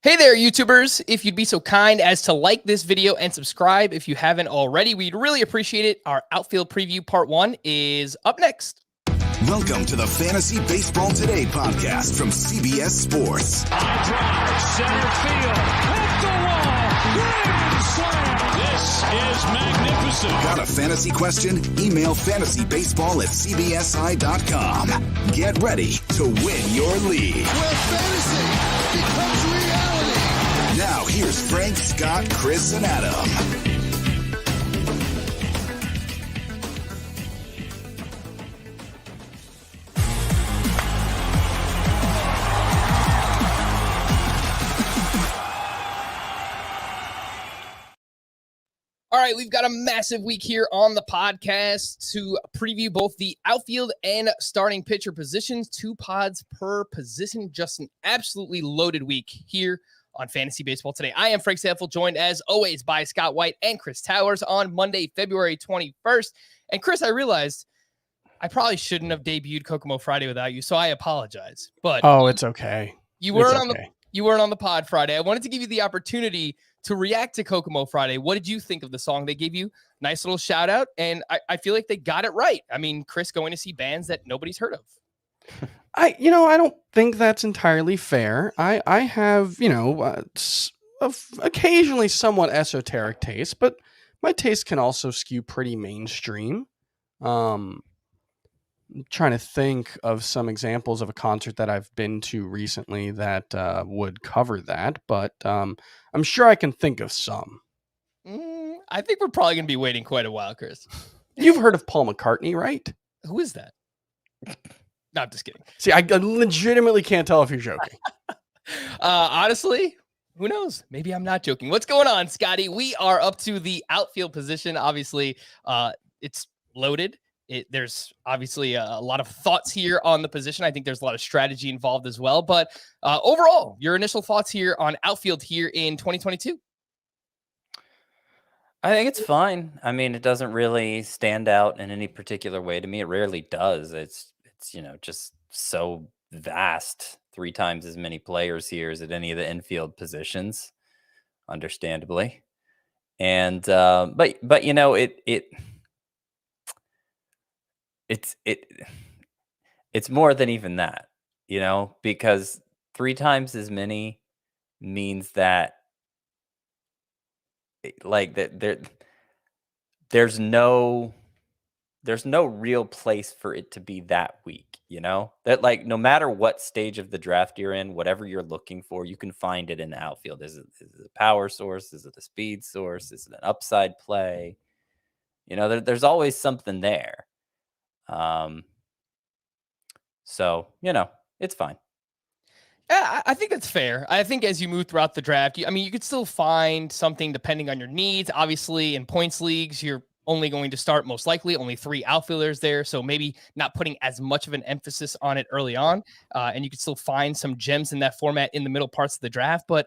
Hey there, YouTubers. If you'd be so kind as to like this video and subscribe if you haven't already, we'd really appreciate it. Our outfield preview part 1 is up next. Welcome to the Fantasy Baseball Today podcast from CBS Sports. High drive, center field, off the wall, grand slam. This is magnificent. Got a fantasy question? Email fantasybaseball@cbsi.com. Get ready to win your league. Where fantasy becomes reality. Now here's Frank, Scott, Chris, and Adam. All right, we've got a massive week here on the podcast to preview both the outfield and starting pitcher positions, 2 pods per position. Just an absolutely loaded week here on Fantasy Baseball Today. I am Frank Stampfl, joined as always by Scott White and Chris Towers on Monday, February 21st. And Chris, I realized I probably shouldn't have debuted Kokomo Friday without you, so I apologize. But it's okay. You weren't on the pod Friday. I wanted to give you the opportunity to react to Kokomo Friday. What did you think of the song? They gave you nice little shout out, and I feel like they got it right. I mean, Chris going to see bands that nobody's heard of. I don't think that's entirely fair. I have, occasionally somewhat esoteric taste, but my taste can also skew pretty mainstream. I'm trying to think of some examples of a concert that I've been to recently that would cover that, but I'm sure I can think of some. I think we're probably going to be waiting quite a while, Chris. You've heard of Paul McCartney, right? Who is that? No, I'm just kidding. See, I legitimately can't tell if you're joking. Honestly, who knows? Maybe I'm not joking. What's going on, Scotty? We are up to the outfield position. Obviously, it's loaded. There's obviously a lot of thoughts here on the position. I think there's a lot of strategy involved as well. But overall, your initial thoughts here on outfield here in 2022? I think it's fine. I mean, it doesn't really stand out in any particular way to me. It rarely does. It's just so vast. 3 times as many players here as at any of the infield positions, understandably. And but it's more than even that, because 3 times as many means that there's no real place for it to be that weak, that no matter what stage of the draft you're in, whatever you're looking for, you can find it in the outfield. Is it a power source? Is it a speed source? Is it an upside play? There's always something there. So, it's fine. Yeah, I think that's fair. I think as you move throughout the draft, you could still find something depending on your needs. Obviously, in points leagues, you're only going to start most likely only 3 outfielders there. So maybe not putting as much of an emphasis on it early on. And you could still find some gems in that format in the middle parts of the draft. But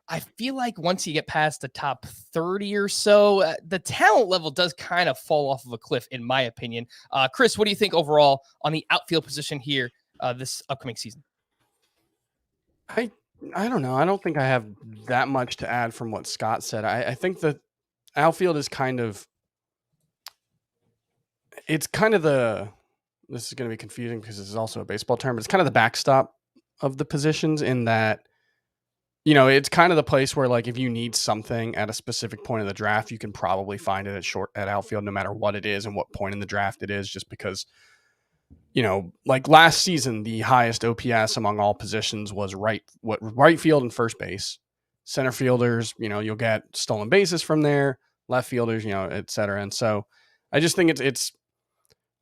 I feel like once you get past the top 30 or so, the talent level does kind of fall off of a cliff, in my opinion. Chris, what do you think overall on the outfield position here this upcoming season? I don't know. I don't think I have that much to add from what Scott said. I think the outfield is this is going to be confusing because this is also a baseball term, but it's kind of the backstop of the positions in that, it's kind of the place where, if you need something at a specific point in the draft, you can probably find it at outfield, no matter what it is and what point in the draft it is, just because, last season, the highest OPS among all positions was right field and first base. Center fielders, you'll get stolen bases from there, left fielders, et cetera. And so I just think it's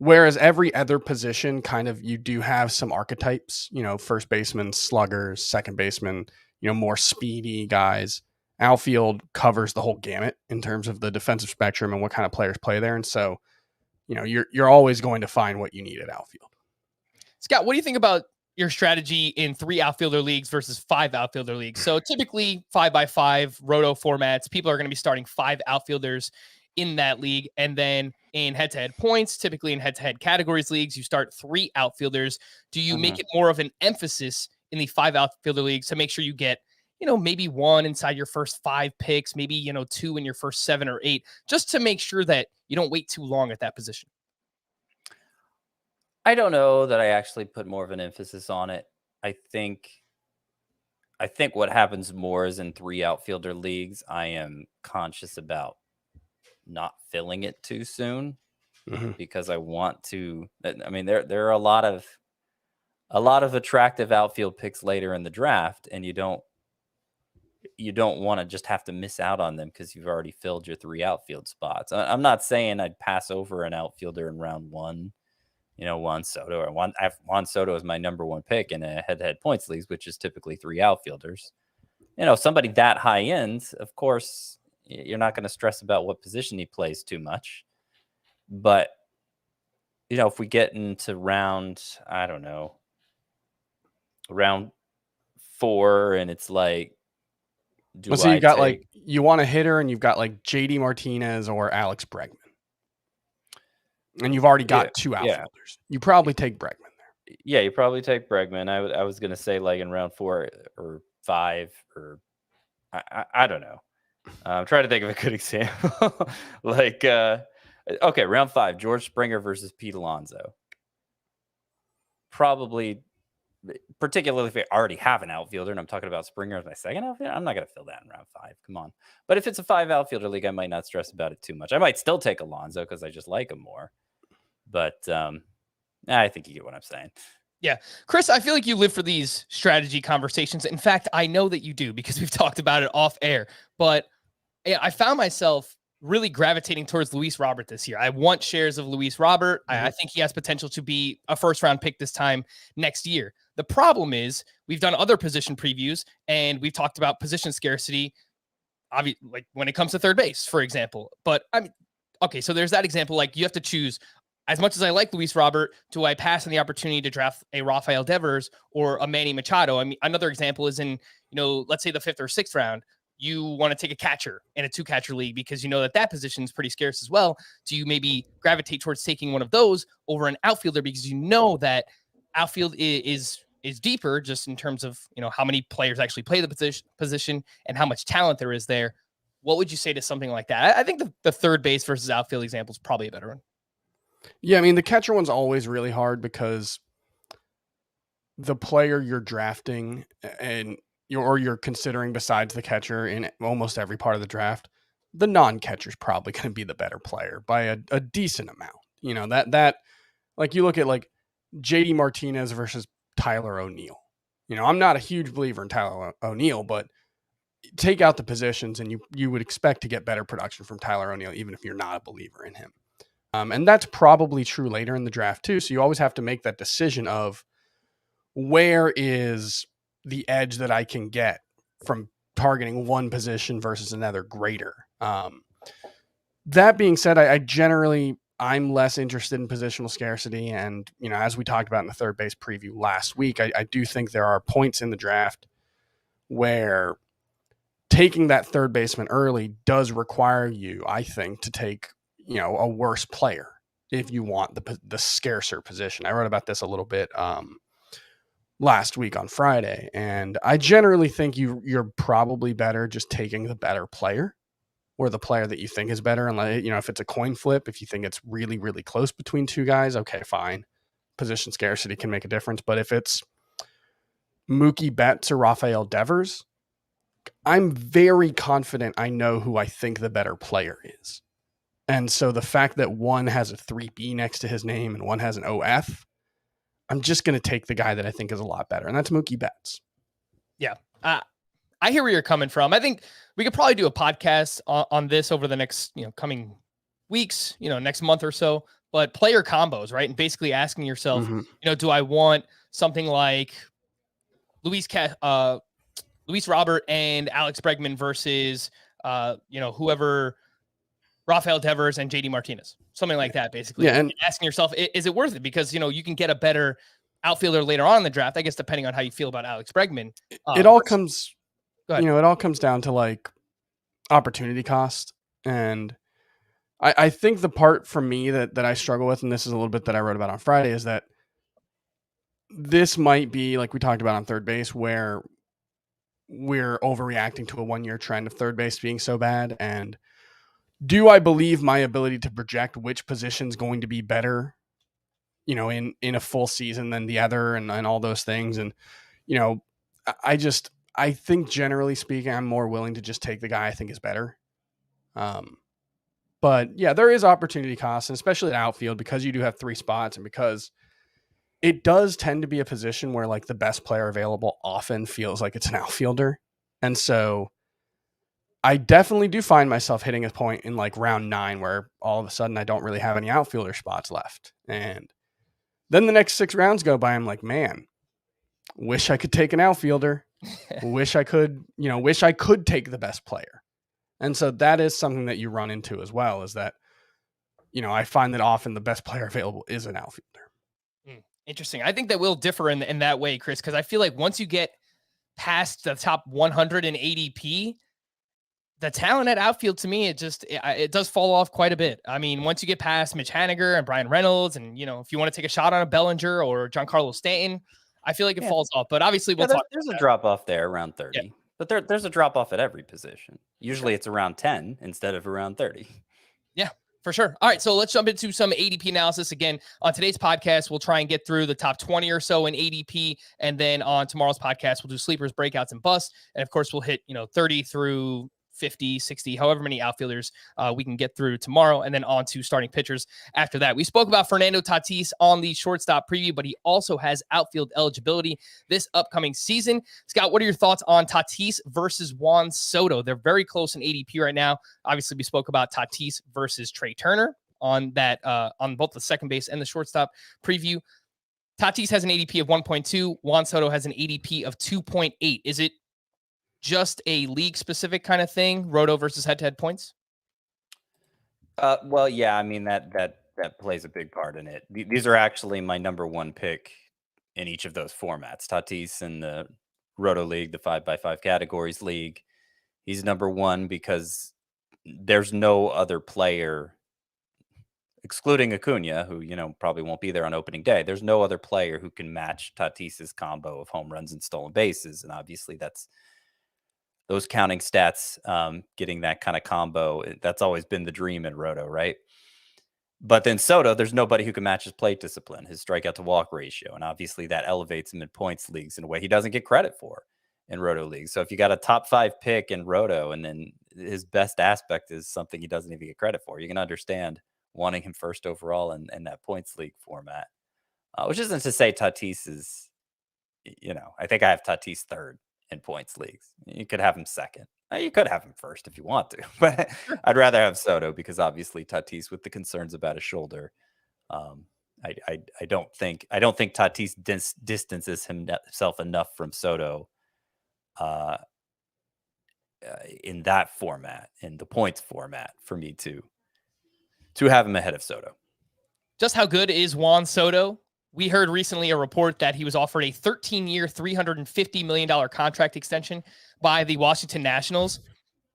whereas every other position you do have some archetypes, first baseman, sluggers, second baseman, more speedy guys. Outfield covers the whole gamut in terms of the defensive spectrum and what kind of players play there. And so, you're always going to find what you need at outfield. Scott, what do you think about your strategy in 3 outfielder leagues versus 5 outfielder leagues? So typically 5x5 roto formats, people are going to be starting 5 outfielders in that league. And then in head-to-head points, typically in head-to-head categories leagues, you start 3 outfielders. Do you make it more of an emphasis in the 5 outfielder leagues to make sure you get, maybe one inside your first 5 picks, maybe, 2 in your first 7 or 8, just to make sure that you don't wait too long at that position? I don't know that I actually put more of an emphasis on it. I think what happens more is in 3 outfielder leagues, I am conscious about not filling it too soon because I want to. I mean, there are a lot of attractive outfield picks later in the draft, and you don't want to just have to miss out on them because you've already filled your 3 outfield spots. I'm not saying I'd pass over an outfielder in round 1. Juan Soto, I have Juan Soto as my number 1 pick in a head-to-head points leagues, which is typically 3 outfielders. Somebody that high end, of course, you're not going to stress about what position he plays too much. But, if we get into round 4 and it's like, you want a hitter and you've got like JD Martinez or Alex Bregman. And you've already got 2 outfielders. You probably take Bregman there. Yeah, you probably take Bregman. I was going to say like in round 4 or 5 or I don't know. I'm trying to think of a good example. Okay, round 5, George Springer versus Pete Alonso. Probably, particularly if I already have an outfielder and I'm talking about Springer as my second outfielder, I'm not going to fill that in round 5. Come on. But if it's a 5 outfielder league, I might not stress about it too much. I might still take Alonso because I just like him more. But I think you get what I'm saying. Yeah. Chris, I feel like you live for these strategy conversations. In fact, I know that you do because we've talked about it off air. But I found myself really gravitating towards Luis Robert this year. I want shares of Luis Robert. I think he has potential to be a first-round pick this time next year. The problem is we've done other position previews, and we've talked about position scarcity, like when it comes to third base, for example. But okay, so there's that example. Like you have to choose. As much as I like Luis Robert, do I pass on the opportunity to draft a Rafael Devers or a Manny Machado? I mean, another example is in, let's say the 5th or 6th round, you want to take a catcher in a 2-catcher league because that position is pretty scarce as well. Do you maybe gravitate towards taking one of those over an outfielder because that outfield is deeper just in terms of, how many players actually play the position and how much talent there is there? What would you say to something like that? I think the third base versus outfield example is probably a better one. Yeah, I mean, the catcher one's always really hard because the player you're drafting and you're considering besides the catcher in almost every part of the draft, the non-catcher is probably going to be the better player by a decent amount. That like you look at like JD Martinez versus Tyler O'Neill. I'm not a huge believer in Tyler O'Neill, but take out the positions and you would expect to get better production from Tyler O'Neill, even if you're not a believer in him. And that's probably true later in the draft too. So you always have to make that decision of where is the edge that I can get from targeting one position versus another greater. That being said, I'm less interested in positional scarcity. And, as we talked about in the third base preview last week, I do think there are points in the draft where taking that third baseman early does require you, I think, to take a worse player if you want the scarcer position. I wrote about this a little bit last week on Friday, and I generally think you're probably better just taking the better player or the player that you think is better. And if it's a coin flip, if you think it's really, really close between 2 guys, okay, fine. Position scarcity can make a difference. But if it's Mookie Betts or Rafael Devers, I'm very confident I know who I think the better player is. And so the fact that one has a 3B next to his name and one has an OF, I'm just going to take the guy that I think is a lot better. And that's Mookie Betts. Yeah. I hear where you're coming from. I think we could probably do a podcast on this over the next, coming weeks, next month or so, but player combos, right? And basically asking yourself, do I want something like Luis Robert and Alex Bregman versus, whoever, Rafael Devers and JD Martinez, something like that, basically. Yeah, and asking yourself, is it worth it? Because, you can get a better outfielder later on in the draft, I guess, depending on how you feel about Alex Bregman. It all comes down to like opportunity cost. And I think the part for me that I struggle with, and this is a little bit that I wrote about on Friday, is that this might be like we talked about on third base, where we're overreacting to a 1-year trend of third base being so bad? And do I believe my ability to project which position's going to be better, in a full season than the other and all those things? And, I think generally speaking, I'm more willing to just take the guy I think is better. But yeah, there is opportunity cost, and especially at outfield, because you do have 3 spots and because it does tend to be a position where like the best player available often feels like it's an outfielder. And so I definitely do find myself hitting a point in like round 9 where all of a sudden I don't really have any outfielder spots left. And then the next 6 rounds go by. I'm like, man, wish I could take an outfielder. wish I could take the best player. And so that is something that you run into as well, is that, I find that often the best player available is an outfielder. Interesting. I think that will differ in that way, Chris, because I feel like once you get past the top 100 in ADP, the talent at outfield to me, it does fall off quite a bit. I mean, once you get past Mitch Haniger and Brian Reynolds, and if you want to take a shot on a Bellinger or Giancarlo Stanton, I feel like it falls off. But obviously, there's a drop off there around 30, yeah. But there's a drop off at every position. Usually it's around 10 instead of around 30. Yeah. For sure. All right, so let's jump into some ADP analysis. Again, on today's podcast, we'll try and get through the top 20 or so in ADP, and then on tomorrow's podcast, we'll do sleepers, breakouts, and busts. And of course, we'll hit 30 through 50, 60, however many outfielders we can get through tomorrow, and then on to starting pitchers after that. We spoke about Fernando Tatis on the shortstop preview, but he also has outfield eligibility this upcoming season. Scott, what are your thoughts on Tatis versus Juan Soto? They're very close in ADP right now. Obviously, we spoke about Tatis versus Trey Turner on that on both the second base and the shortstop preview. Tatis has an ADP of 1.2. Juan Soto has an ADP of 2.8. Is it just a league specific kind of thing, roto versus head-to-head points? Well, yeah, I mean that plays a big part in it. These are actually my number 1 pick in each of those formats. Tatis in the roto league, the 5x5 categories league, he's number 1 because there's no other player, excluding Acuña, who probably won't be there on opening day. There's no other player who can match Tatis's combo of home runs and stolen bases, and obviously those counting stats, getting that kind of combo, that's always been the dream in roto, right? But then Soto, there's nobody who can match his plate discipline, his strikeout to walk ratio, and obviously that elevates him in points leagues in a way he doesn't get credit for in roto leagues. So if you got a top 5 pick in roto, and then his best aspect is something he doesn't even get credit for, you can understand wanting him first overall in that points league format, which isn't to say Tatis is, I think I have Tatis 3rd in points leagues. You could have him 2nd. You could have him 1st if you want to, but I'd rather have Soto because obviously Tatis, with the concerns about his shoulder, I don't think Tatis distances himself enough from Soto in that format, in the points format, for me to have him ahead of Soto. Just how good is Juan Soto? We heard recently a report that he was offered a 13-year, $350 million contract extension by the Washington Nationals.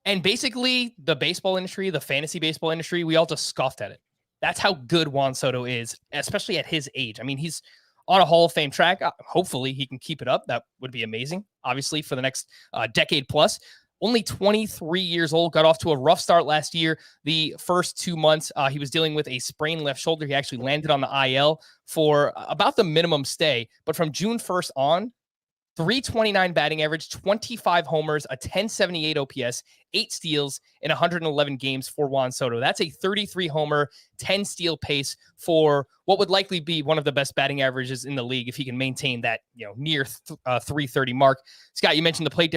And basically, the baseball industry, the fantasy baseball industry, we all just scoffed at it. That's how good Juan Soto is, especially at his age. I mean, he's on a Hall of Fame track. Hopefully, he can keep it up. That would be amazing, obviously, for the next decade plus. Only 23 years old, got off to a rough start last year. The first 2 months, he was dealing with a sprained left shoulder. He actually landed on the IL for about the minimum stay. But from June 1st on, 329 batting average, 25 homers, a 1078 OPS, 8 steals in 111 games for Juan Soto. That's a 33 homer, 10 steal pace for what would likely be one of the best batting averages in the league if he can maintain that near 330 mark. Scott, you mentioned the plate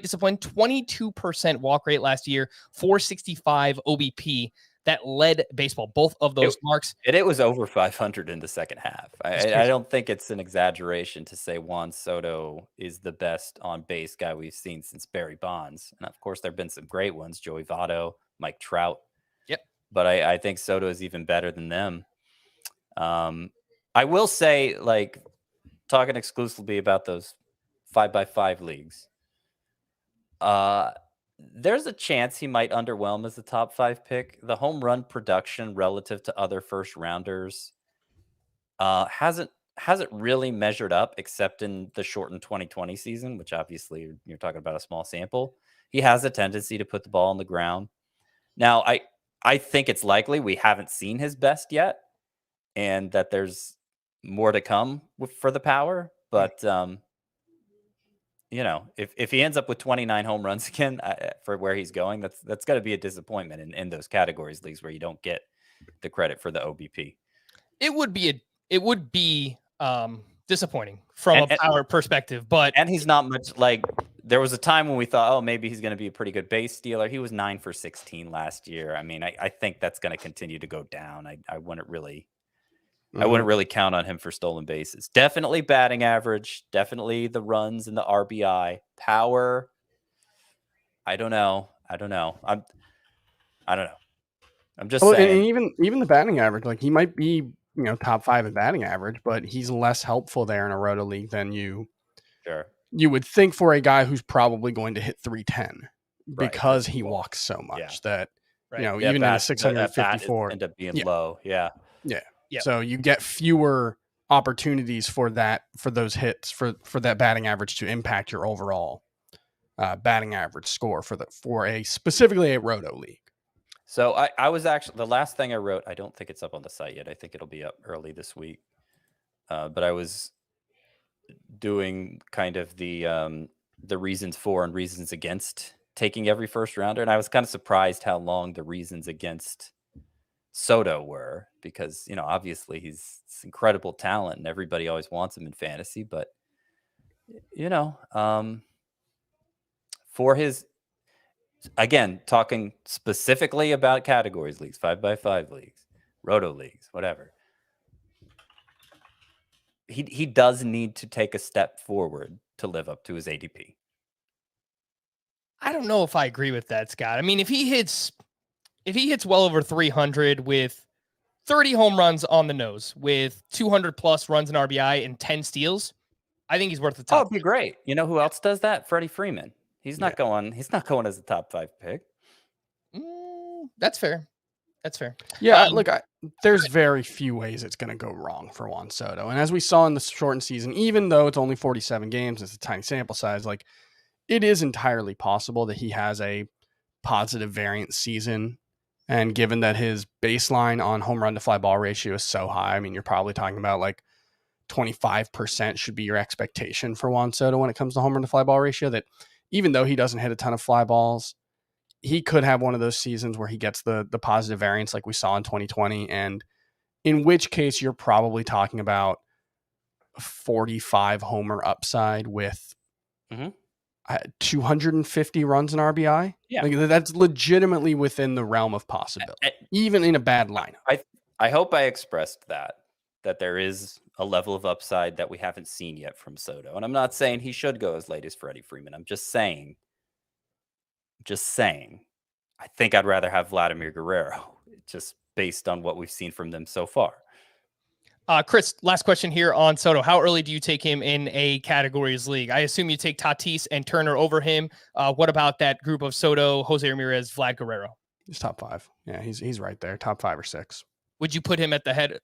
discipline, 22% walk rate last year, 465 OBP. That led baseball, both of those marks. It was over 500 in the second half. I don't think it's an exaggeration to say Juan Soto is the best on base guy we've seen since Barry Bonds. And of course, there have been some great ones, Joey Votto, Mike Trout. Yep. But I think Soto is even better than them. I will say, like, talking exclusively about those 5x5 leagues, there's a chance he might underwhelm as a top 5 pick. The home run production relative to other first rounders hasn't hasn't really measured up except in the shortened 2020 season, which obviously you're talking about a small sample. He has a tendency to put the ball on the ground. Now, I think it's likely we haven't seen his best yet, and that there's more to come for the power. But if he ends up with 29 home runs again for where he's going, that's going to be a disappointment in those categories leagues where you don't get the credit for the OBP. It would be disappointing from a power perspective, and he's not much like. There was a time when we thought, oh, maybe he's going to be a pretty good base stealer. He was 9 for 16 last year. I mean, I think that's going to continue to go down. I wouldn't really count on him for stolen bases. Definitely batting average. Definitely the runs and the RBI. Power. I don't know. I don't know. I'm just saying. And even the batting average, like he might be, top 5 in batting average, but he's less helpful there in a roto league than you would think for a guy who's probably going to hit 310 because he walks so much that, even in a 654 end up being low. Yeah. So you get fewer opportunities for those hits, for that batting average to impact your overall batting average score for specifically a roto league. So I was actually, the last thing I wrote, I don't think it's up on the site yet. I think it'll be up early this week. But I was doing kind of the reasons for and reasons against taking every first rounder. And I was kind of surprised how long the reasons against Soto were, because, obviously he's incredible talent and everybody always wants him in fantasy, but for his, again, talking specifically about categories leagues, 5x5 leagues, roto leagues, whatever. He does need to take a step forward to live up to his ADP. I don't know if I agree with that, Scott. I mean, if he hits well over 300 with 30 home runs on the nose, with 200 plus runs in RBI and 10 steals, I think he's worth the top. Oh, it'd be great. You know who else does that? Freddie Freeman. He's not going as a top 5 pick. That's fair. Yeah, look, there's very few ways it's going to go wrong for Juan Soto. And as we saw in the shortened season, even though it's only 47 games, it's a tiny sample size, like it is entirely possible that he has a positive variance season. And given that his baseline on home run to fly ball ratio is so high, I mean, you're probably talking about like 25% should be your expectation for Juan Soto when it comes to home run to fly ball ratio, that even though he doesn't hit a ton of fly balls, he could have one of those seasons where he gets the positive variance like we saw in 2020. And in which case you're probably talking about 45 homer upside with 250 runs in RBI. Yeah. Like, that's legitimately within the realm of possibility, even in a bad lineup. I hope I expressed that there is a level of upside that we haven't seen yet from Soto. And I'm not saying he should go as late as Freddie Freeman. I'm just saying, I think I'd rather have Vladimir Guerrero, just based on what we've seen from them so far. Chris, last question here on Soto. How early do you take him in a categories league? I assume you take Tatis and Turner over him. What about that group of Soto, Jose Ramirez, Vlad Guerrero? He's top 5. Yeah, he's right there, top 5 or 6. Would you put him at the head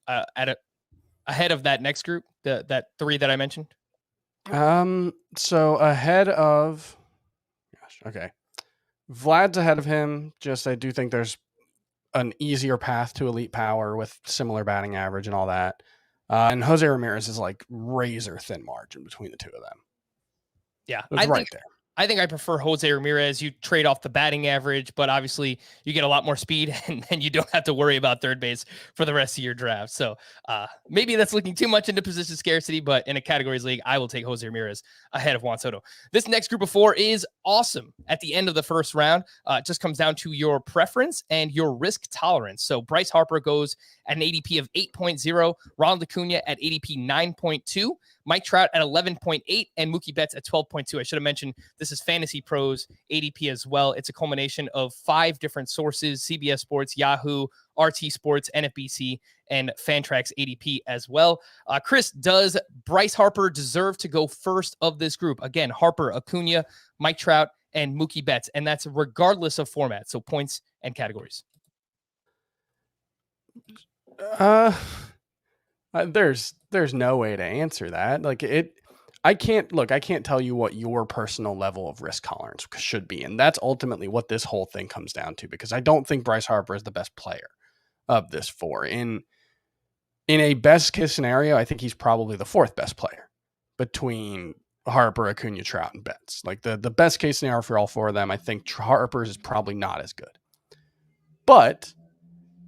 ahead of that next group, that 3 that I mentioned? So ahead of, okay. Vlad's ahead of him. Just, I do think there's an easier path to elite power with similar batting average and all that. And Jose Ramirez is like razor thin margin between the two of them. Yeah. It's right there. I think I prefer Jose Ramirez. You trade off the batting average, but obviously you get a lot more speed and then you don't have to worry about third base for the rest of your draft. So maybe that's looking too much into position scarcity, but in a categories league, I will take Jose Ramirez ahead of Juan Soto. This next group of 4 is awesome at the end of the first round. It just comes down to your preference and your risk tolerance. So Bryce Harper goes at an ADP of 8.0, Ronald Acuña at ADP 9.2, Mike Trout at 11.8, and Mookie Betts at 12.2. I should have mentioned this is Fantasy Pros ADP as well. It's a culmination of 5 different sources: CBS Sports, Yahoo, RT Sports, NFBC, and Fantrax ADP as well. Chris, does Bryce Harper deserve to go first of this group? Again, Harper, Acuña, Mike Trout, and Mookie Betts, and that's regardless of format, so points and categories. There's no way to answer that. I can't tell you what your personal level of risk tolerance should be. And that's ultimately what this whole thing comes down to, because I don't think Bryce Harper is the best player of this four. In a best case scenario, I think he's probably the fourth best player between Harper, Acuña, Trout, and Betts. Like the best case scenario for all four of them, I think Harper's is probably not as good. But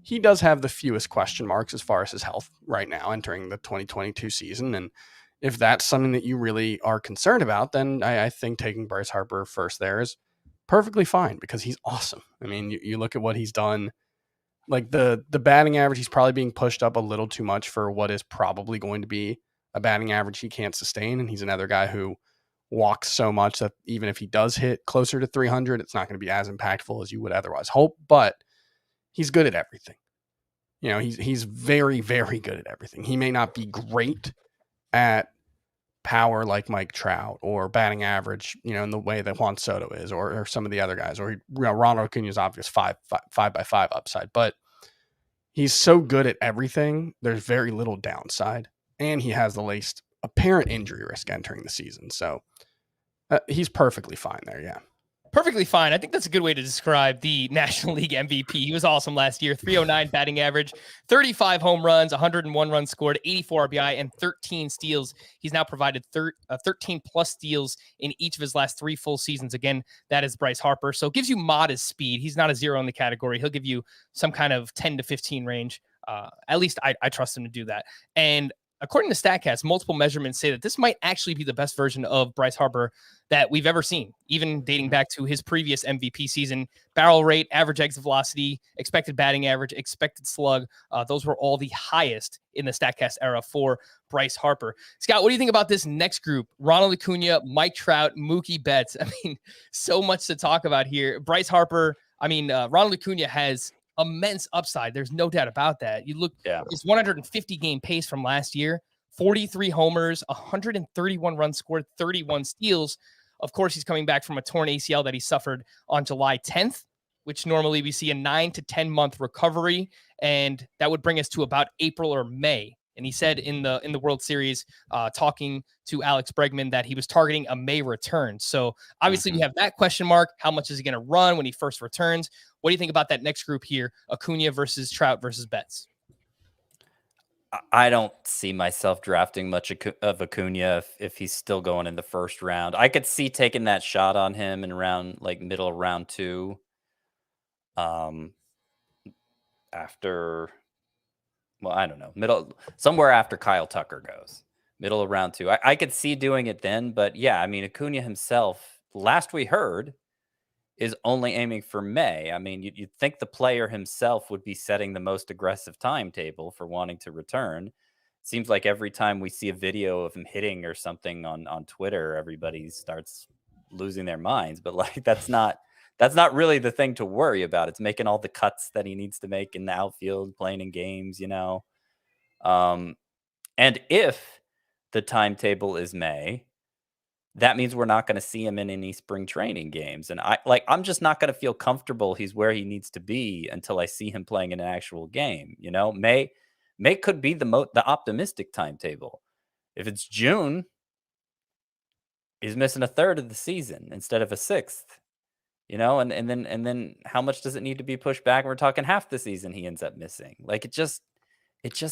he does have the fewest question marks as far as his health right now entering the 2022 season. And if that's something that you really are concerned about, then I think taking Bryce Harper first there is perfectly fine, because he's awesome. I mean, you look at what he's done, like the batting average, he's probably being pushed up a little too much for what is probably going to be a batting average he can't sustain. And he's another guy who walks so much that even if he does hit closer to 300, it's not going to be as impactful as you would otherwise hope. But he's good at everything. You know, he's very, very good at everything. He may not be great at power like Mike Trout, or batting average, you know, in the way that Juan Soto is, or some of the other guys, or Ronald Acuña's obvious 5x5 upside, but he's so good at everything. There's very little downside, and he has the least apparent injury risk entering the season. So he's perfectly fine there. Yeah. Perfectly fine. I think that's a good way to describe the National League MVP. He was awesome last year. 309 batting average, 35 home runs, 101 runs scored, 84 RBI, and 13 steals. He's now provided 13 plus steals in each of his last 3 full seasons. Again, that is Bryce Harper. So it gives you modest speed. He's not a 0 in the category. He'll give you some kind of 10 to 15 range. At least I trust him to do that. And according to StatCast, multiple measurements say that this might actually be the best version of Bryce Harper that we've ever seen, even dating back to his previous MVP season. Barrel rate, average exit velocity, expected batting average, expected slug. Those were all the highest in the StatCast era for Bryce Harper. Scott, what do you think about this next group? Ronald Acuña, Mike Trout, Mookie Betts. I mean, so much to talk about here. Bryce Harper, Ronald Acuña has immense upside. There's no doubt about that. You look his 150 game pace from last year, 43 homers, 131 runs scored, 31 steals. Of course, he's coming back from a torn ACL that he suffered on July 10th, which normally we see a 9 to 10 month recovery. And that would bring us to about April or May. And he said in the World Series, talking to Alex Bregman, that he was targeting a May return. So obviously we have that question mark. How much is he going to run when he first returns? What do you think about that next group here? Acuña versus Trout versus Betts. I don't see myself drafting much of Acuña if he's still going in the first round. I could see taking that shot on him in around like middle of round 2. After, well, I don't know, somewhere after Kyle Tucker goes, middle of round 2. I could see doing it then, but yeah, I mean, Acuña himself, last we heard, is only aiming for May. I mean, you'd think the player himself would be setting the most aggressive timetable for wanting to return. Seems like every time we see a video of him hitting or something on Twitter, everybody starts losing their minds. But like, that's not really the thing to worry about. It's making all the cuts that he needs to make in the outfield, playing in games, you know. And if the timetable is May, that means we're not going to see him in any spring training games. And I'm just not going to feel comfortable he's where he needs to be until I see him playing in an actual game. You know, May could be the optimistic timetable. If it's June, he's missing a third of the season instead of a sixth. You know, and then how much does it need to be pushed back? We're talking half the season he ends up missing. Like it just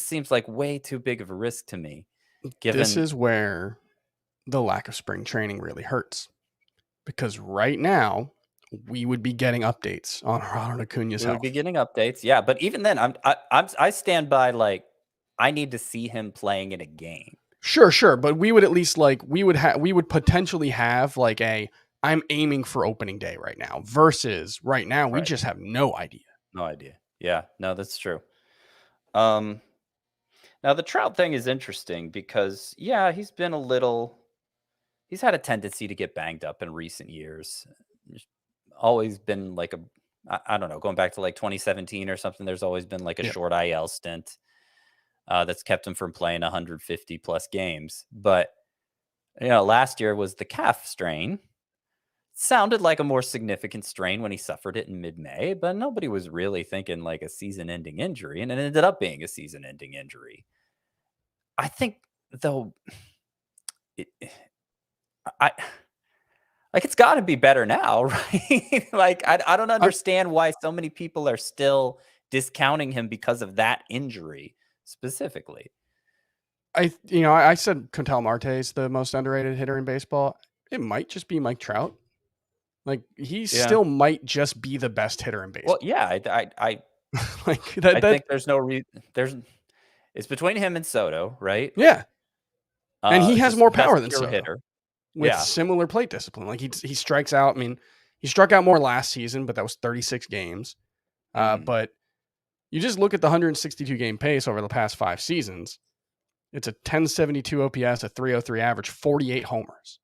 seems like way too big of a risk to me. This is where the lack of spring training really hurts, because right now we would be getting updates on Ronald Acuña's health. We would be getting updates, yeah. But even then, I stand by, like, I need to see him playing in a game. Sure, but we would at least we would potentially have like I'm aiming for opening day right now versus right now we just have no idea. No idea. Yeah, no, that's true. Now the Trout thing is interesting because he's had a tendency to get banged up in recent years. There's always been like I don't know, going back to like 2017 or something, there's always been like a short IL stint that's kept him from playing 150 plus games. But, you know, last year was the calf strain. Sounded like a more significant strain when he suffered it in mid-May, but nobody was really thinking like a season-ending injury, and it ended up being a season-ending injury. I think though, it's got to be better now, right? Like I don't understand why so many people are still discounting him because of that injury specifically. I said Contel Marte is the most underrated hitter in baseball. It might just be Mike Trout. Like he still might just be the best hitter in baseball. Well, yeah, I like that. I think there's no reason. It's between him and Soto, right? Yeah, and he has more power than Soto hitter with similar plate discipline. Like he strikes out. I mean, he struck out more last season, but that was 36 games. But you just look at the 162 game pace over the past 5 seasons. It's a 1072 OPS, a 303 average, 48 homers.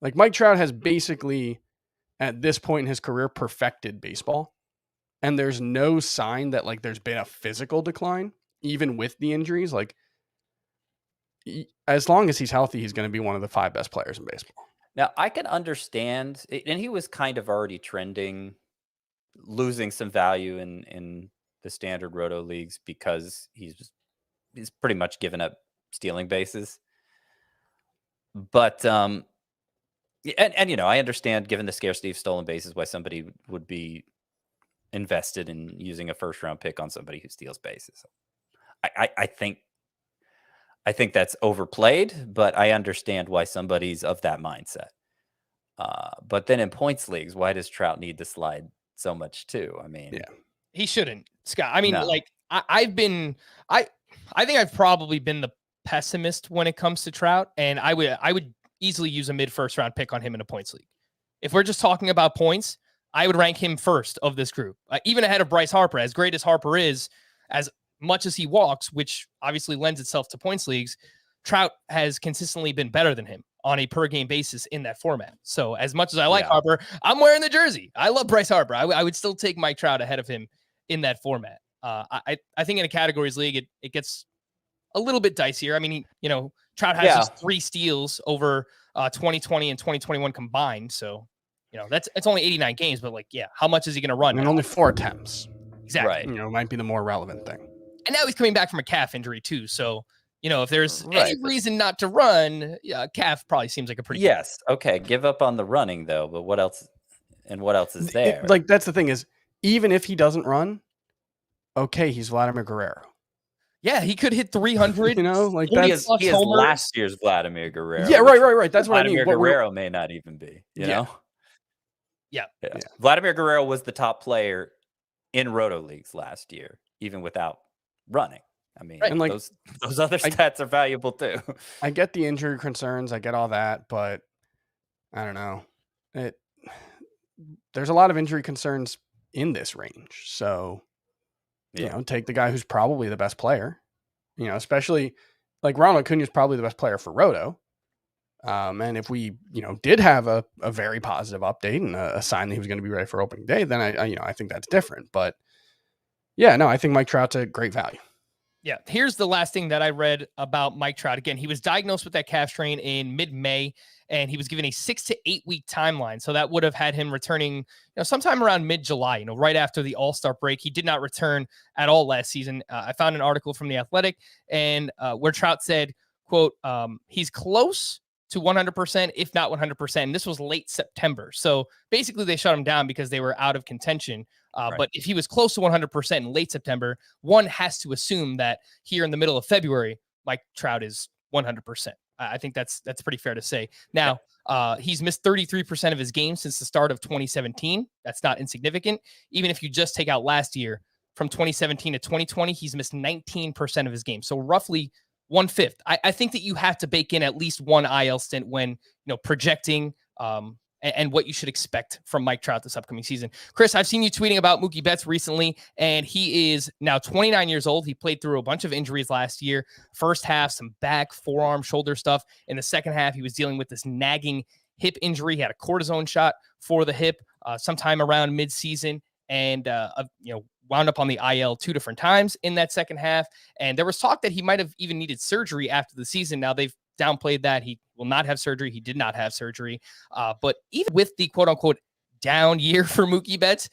Like Mike Trout has basically, at this point in his career, perfected baseball. And there's no sign that like there's been a physical decline, even with the injuries. Like as long as he's healthy, he's going to be one of the 5 best players in baseball. Now I can understand, and he was kind of already trending, losing some value in the standard roto leagues because he's pretty much given up stealing bases. But and I understand, given the scarcity of stolen bases, why somebody would be invested in using a first round pick on somebody who steals bases. I think that's overplayed, but I understand why somebody's of that mindset. But then in points leagues, why does Trout need to slide so much too? I mean, he shouldn't, Scott. I mean, I think I've probably been the pessimist when it comes to Trout, and I would easily use a mid first round pick on him in a points league. If we're just talking about points, I would rank him first of this group, even ahead of Bryce Harper. As great as Harper is, as much as he walks, which obviously lends itself to points leagues, Trout has consistently been better than him on a per game basis in that format. So as much as I like Harper, I'm wearing the jersey. I love Bryce Harper. I would still take Mike Trout ahead of him in that format. I think in a categories league, it gets a little bit dicier. I mean, Trout has just 3 steals over 2020 and 2021 combined. So, it's only 89 games, but how much is he going to run? And only 4 attempts. Exactly. Right. Might be the more relevant thing. And now he's coming back from a calf injury too. So, if there's any reason not to run, calf probably seems like a pretty good. Okay. Give up on the running though, but what else? And what else is there? That's the thing is, even if he doesn't run, okay, he's Vladimir Guerrero. Yeah, he could hit 300. He is last year's Vladimir Guerrero. Yeah, right. That's what I mean. Vladimir Guerrero may not even be. You know. Yeah. Vladimir Guerrero was the top player in roto leagues last year, even without running. I mean, and those other stats are valuable too. I get the injury concerns. I get all that, but I don't know. There's a lot of injury concerns in this range. So, take the guy who's probably the best player, especially like Ronald Acuña is probably the best player for roto. And if we, did have a very positive update and a sign that he was going to be ready for opening day, then I think that's different. But I think Mike Trout's a great value. Yeah. Here's the last thing that I read about Mike Trout. Again, he was diagnosed with that calf strain in mid-May, and he was given a 6 to 8 week timeline. So that would have had him returning, sometime around mid-July, right after the All-Star break. He did not return at all last season. I found an article from The Athletic and where Trout said, quote, he's close to 100%, if not 100%. And this was late September. So basically they shut him down because they were out of contention. But if he was close to 100% in late September, one has to assume that here in the middle of February, Mike Trout is 100%. I think that's pretty fair to say. Now, he's missed 33% of his games since the start of 2017. That's not insignificant. Even if you just take out last year, from 2017 to 2020, he's missed 19% of his games. So roughly 1/5. I think that you have to bake in at least one IL stint when projecting and what you should expect from Mike Trout this upcoming season. Chris, I've seen you tweeting about Mookie Betts recently, and he is now 29 years old. He played through a bunch of injuries last year. First half, some back, forearm, shoulder stuff. In the second half, he was dealing with this nagging hip injury. He had a cortisone shot for the hip sometime around midseason, and wound up on the IL 2 different times in that second half. And there was talk that he might have even needed surgery after the season. Now they've downplayed that. He will not have surgery. He did not have surgery. But even with the quote unquote down year for Mookie Betts,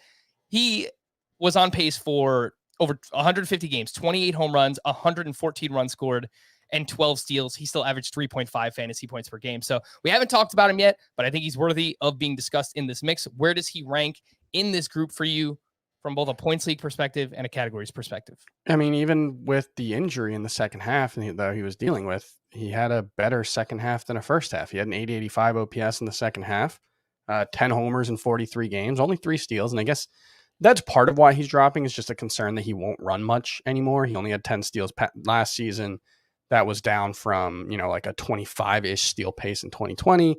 he was on pace for over 150 games, 28 home runs, 114 runs scored. and 12 steals. He still averaged 3.5 fantasy points per game. So we haven't talked about him yet, but I think he's worthy of being discussed in this mix. Where does he rank in this group for you from both a points league perspective and a categories perspective? I mean, even with the injury in the second half that he was dealing with, he had a better second half than a first half. He had an 885 OPS in the second half, 10 homers in 43 games, only 3 steals. And I guess that's part of why he's dropping, is just a concern that he won't run much anymore. He only had 10 steals last season. That was down from, like a 25-ish steal pace in 2020.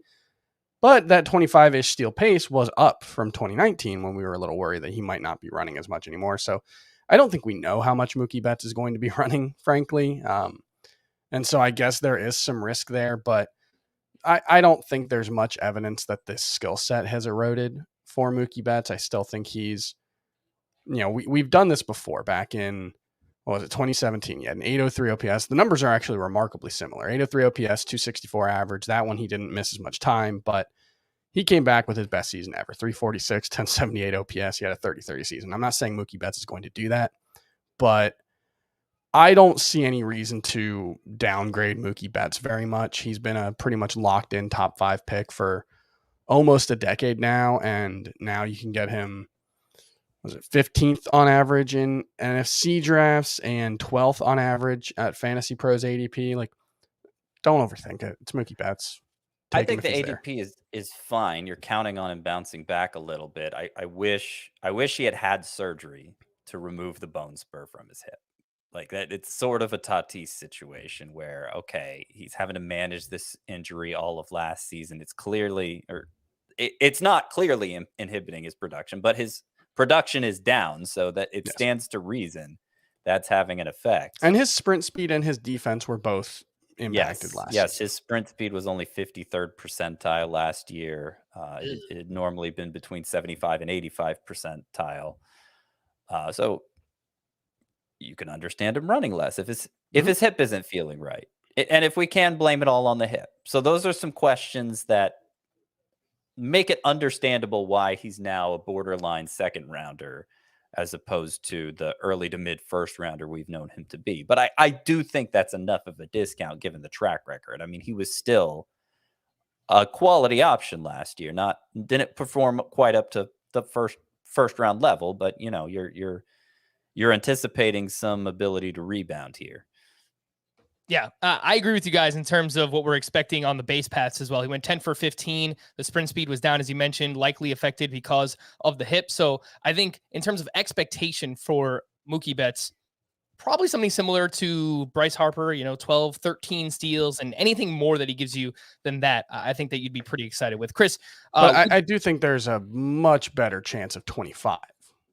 But that 25-ish steal pace was up from 2019 when we were a little worried that he might not be running as much anymore. So I don't think we know how much Mookie Betts is going to be running, frankly. And so I guess there is some risk there, but I don't think there's much evidence that this skill set has eroded for Mookie Betts. I still think he's, we've done this before back in, 2017? He had an 803 OPS. The numbers are actually remarkably similar. 803 OPS, 264 average. That one, he didn't miss as much time, but he came back with his best season ever. 346, 1078 OPS. He had a 30-30 season. I'm not saying Mookie Betts is going to do that, but I don't see any reason to downgrade Mookie Betts very much. He's been a pretty much locked in top 5 pick for almost a decade now. And now you can get him, 15th on average in NFC drafts and 12th on average at Fantasy Pros ADP. Like, don't overthink it. It's Mookie Betts. I think the ADP is fine. You're counting on him bouncing back a little bit. I wish he had surgery to remove the bone spur from his hip. Like that, it's sort of a Tatis situation where, okay, he's having to manage this injury all of last season. It's not clearly inhibiting his production, but his production is down, so that it stands to reason that's having an effect. And his sprint speed and his defense were both impacted last year. Yes, his sprint speed was only 53rd percentile last year. It had normally been between 75 and 85 percentile. So you can understand him running less if his hip isn't feeling right. And if we can blame it all on the hip. So those are some questions that make it understandable why he's now a borderline second rounder as opposed to the early to mid first rounder we've known him to be. But I do think that's enough of a discount given the track record. I mean, he was still a quality option last year. Didn't perform quite up to the first round level, but you're anticipating some ability to rebound here. Yeah, I agree with you guys in terms of what we're expecting on the base paths as well. He went 10 for 15. The sprint speed was down, as you mentioned, likely affected because of the hip. So I think in terms of expectation for Mookie Betts, probably something similar to Bryce Harper, 12, 13 steals, and anything more that he gives you than that, I think that you'd be pretty excited with. Chris. But I do think there's a much better chance of 25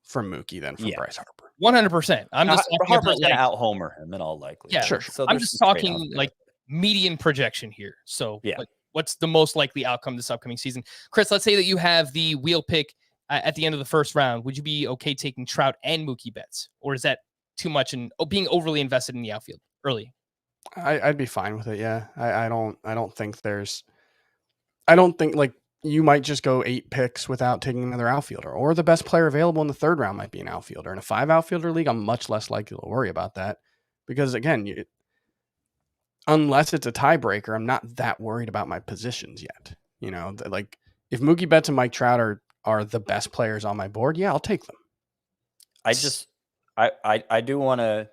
from Mookie than from Bryce Harper. 100%. I'm just Harper's going to out homer him in all likelihood. Yeah, sure. So I'm just talking like median projection here. So like, what's the most likely outcome this upcoming season? Chris, let's say that you have the wheel pick at the end of the first round. Would you be okay taking Trout and Mookie Betts, or is that too much and being overly invested in the outfield early? I'd be fine with it. Yeah, I don't think like you might just go 8 picks without taking another outfielder, or the best player available in the third round might be an outfielder. In a 5 outfielder league, I'm much less likely to worry about that because, again, unless it's a tiebreaker, I'm not that worried about my positions yet. Like if Mookie Betts and Mike Trout are the best players on my board, I'll take them. I do want to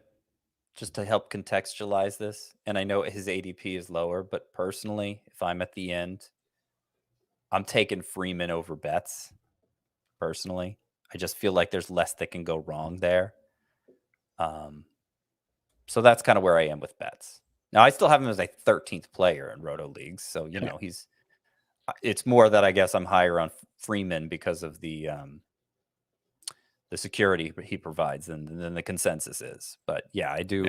just to help contextualize this, and I know his ADP is lower, but personally, if I'm at the end, I'm taking Freeman over Betts, personally. I just feel like there's less that can go wrong there. So that's kind of where I am with Betts. Now, I still have him as a 13th player in Roto Leagues. So, it's more that I guess I'm higher on Freeman because of the security he provides than the consensus is. But yeah, I do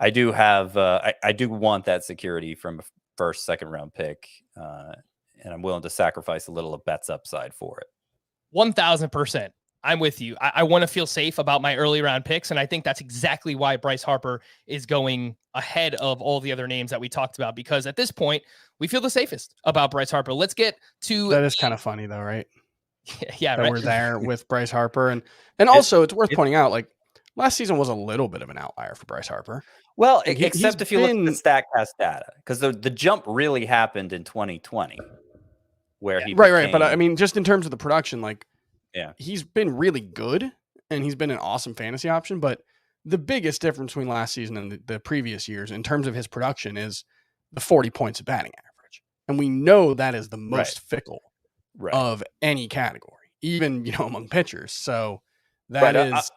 want that security from a first, second round pick. And I'm willing to sacrifice a little of Betts upside for it. 1,000%. I'm with you. I want to feel safe about my early round picks. And I think that's exactly why Bryce Harper is going ahead of all the other names that we talked about, because at this point we feel the safest about Bryce Harper. Let's get to that. Is kind of funny though, right? Yeah. That we're there with Bryce Harper. And also it's worth pointing out, like, last season was a little bit of an outlier for Bryce Harper. Well, Like, except if you look at the StatCast data, because the jump really happened in 2020, where he right. But I became- mean, just in terms of the production, like, yeah, he's been really good and he's been an awesome fantasy option. But the biggest difference between last season and the previous years in terms of his production is the 40 points of batting average. And we know that is the most fickle of any category, even, among pitchers. So that is.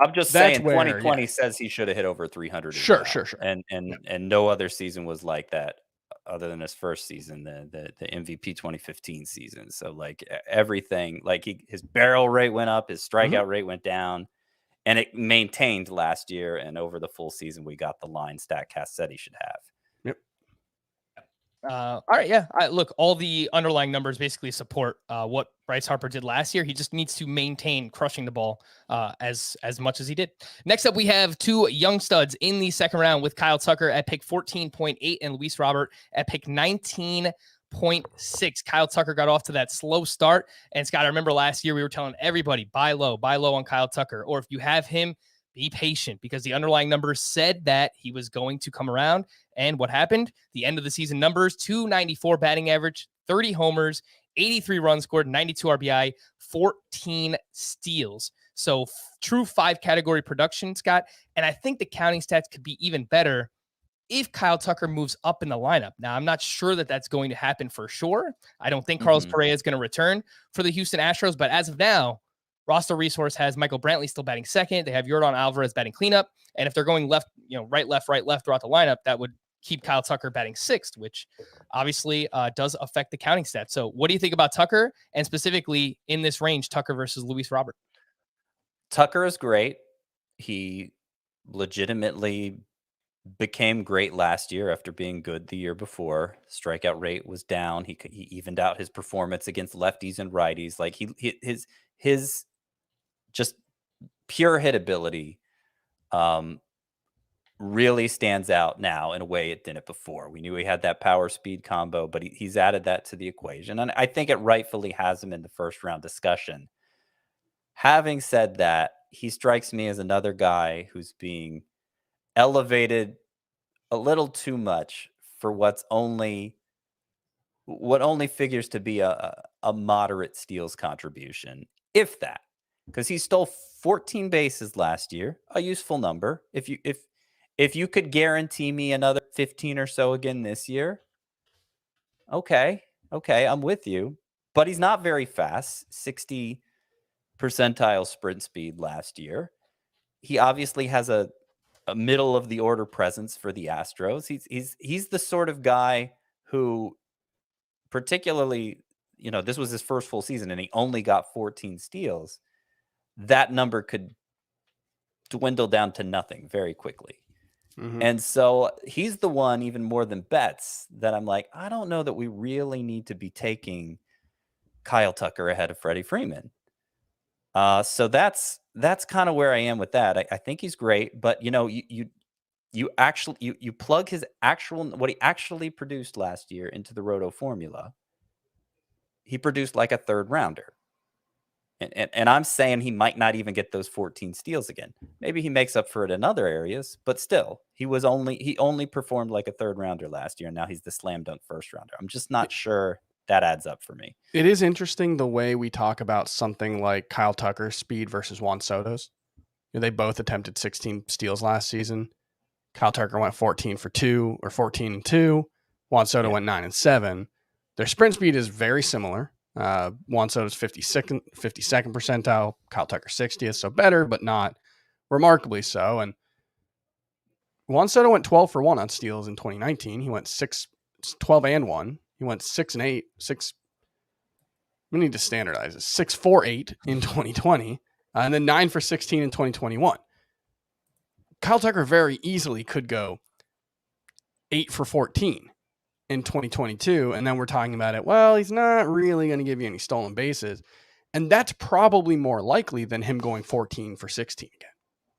I'm just saying 2020 says he should have hit over 300. Sure. And no other season was like that other than his first season, the MVP 2015 season. So like everything, like his barrel rate went up, his strikeout rate went down, and it maintained last year. And over the full season, we got the line StatCast said he should have. All right, yeah. Look, all the underlying numbers basically support what Bryce Harper did last year. He just needs to maintain crushing the ball as much as he did. Next up, we have two young studs in the second round with Kyle Tucker at pick 14.8 and Luis Robert at pick 19.6. Kyle Tucker got off to that slow start. And Scott, I remember last year we were telling everybody, buy low on Kyle Tucker. Or if you have him, be patient, because the underlying numbers said that he was going to come around. And what happened? The end of the season numbers, 294 batting average, 30 homers, 83 runs scored, 92 RBI, 14 steals. So true 5 category production, Scott. And I think the counting stats could be even better if Kyle Tucker moves up in the lineup. Now, I'm not sure that that's going to happen for sure. I don't think Carlos Correa is going to return for the Houston Astros, but as of now, Roster Resource has Michael Brantley still batting second. They have Yordan Alvarez batting cleanup. And if they're going left, right, left throughout the lineup, that would keep Kyle Tucker batting sixth, which obviously does affect the counting stats. So what do you think about Tucker, and specifically in this range, Tucker versus Luis Robert? Tucker is great. He legitimately became great last year after being good the year before. Strikeout rate was down. He evened out his performance against lefties and righties. Like his just pure hit ability really stands out now in a way it didn't before. We knew he had that power speed combo, but he's added that to the equation. And I think it rightfully has him in the first round discussion. Having said that, he strikes me as another guy who's being elevated a little too much for what only figures to be a moderate steals contribution, if that. Because he stole 14 bases last year, a useful number. If you could guarantee me another 15 or so again this year, okay, I'm with you. But he's not very fast, 60 percentile sprint speed last year. He obviously has a middle of the order presence for the Astros. He's the sort of guy who, particularly, this was his first full season and he only got 14 steals. That number could dwindle down to nothing very quickly. Mm-hmm. And so he's the one, even more than Betts, that I'm like, I don't know that we really need to be taking Kyle Tucker ahead of Freddie Freeman. So that's kind of where I am with that. I think he's great, but you plug his what he actually produced last year into the Roto formula. He produced like a third rounder. And I'm saying he might not even get those 14 steals again. Maybe he makes up for it in other areas, but still, he only performed like a third rounder last year, and now he's the slam dunk first rounder. I'm just not sure that adds up for me. It is interesting the way we talk about something like Kyle Tucker's speed versus Juan Soto's. They both attempted 16 steals last season. Kyle Tucker went 14 for 2 or 14 and 2. Juan Soto went 9 and 7. Their sprint speed is very similar. Juan Soto's 52nd percentile, Kyle Tucker 60th, so better, but not remarkably so. And Juan Soto went 12 for 1 on steals in 2019. He went 12 and 1. He went 6 and 8. We need to standardize it. 6 for 8 in 2020, and then 9 for 16 in 2021. Kyle Tucker very easily could go 8 for 14 in 2022, and then we're talking about it. Well, he's not really going to give you any stolen bases, and that's probably more likely than him going 14 for 16 again.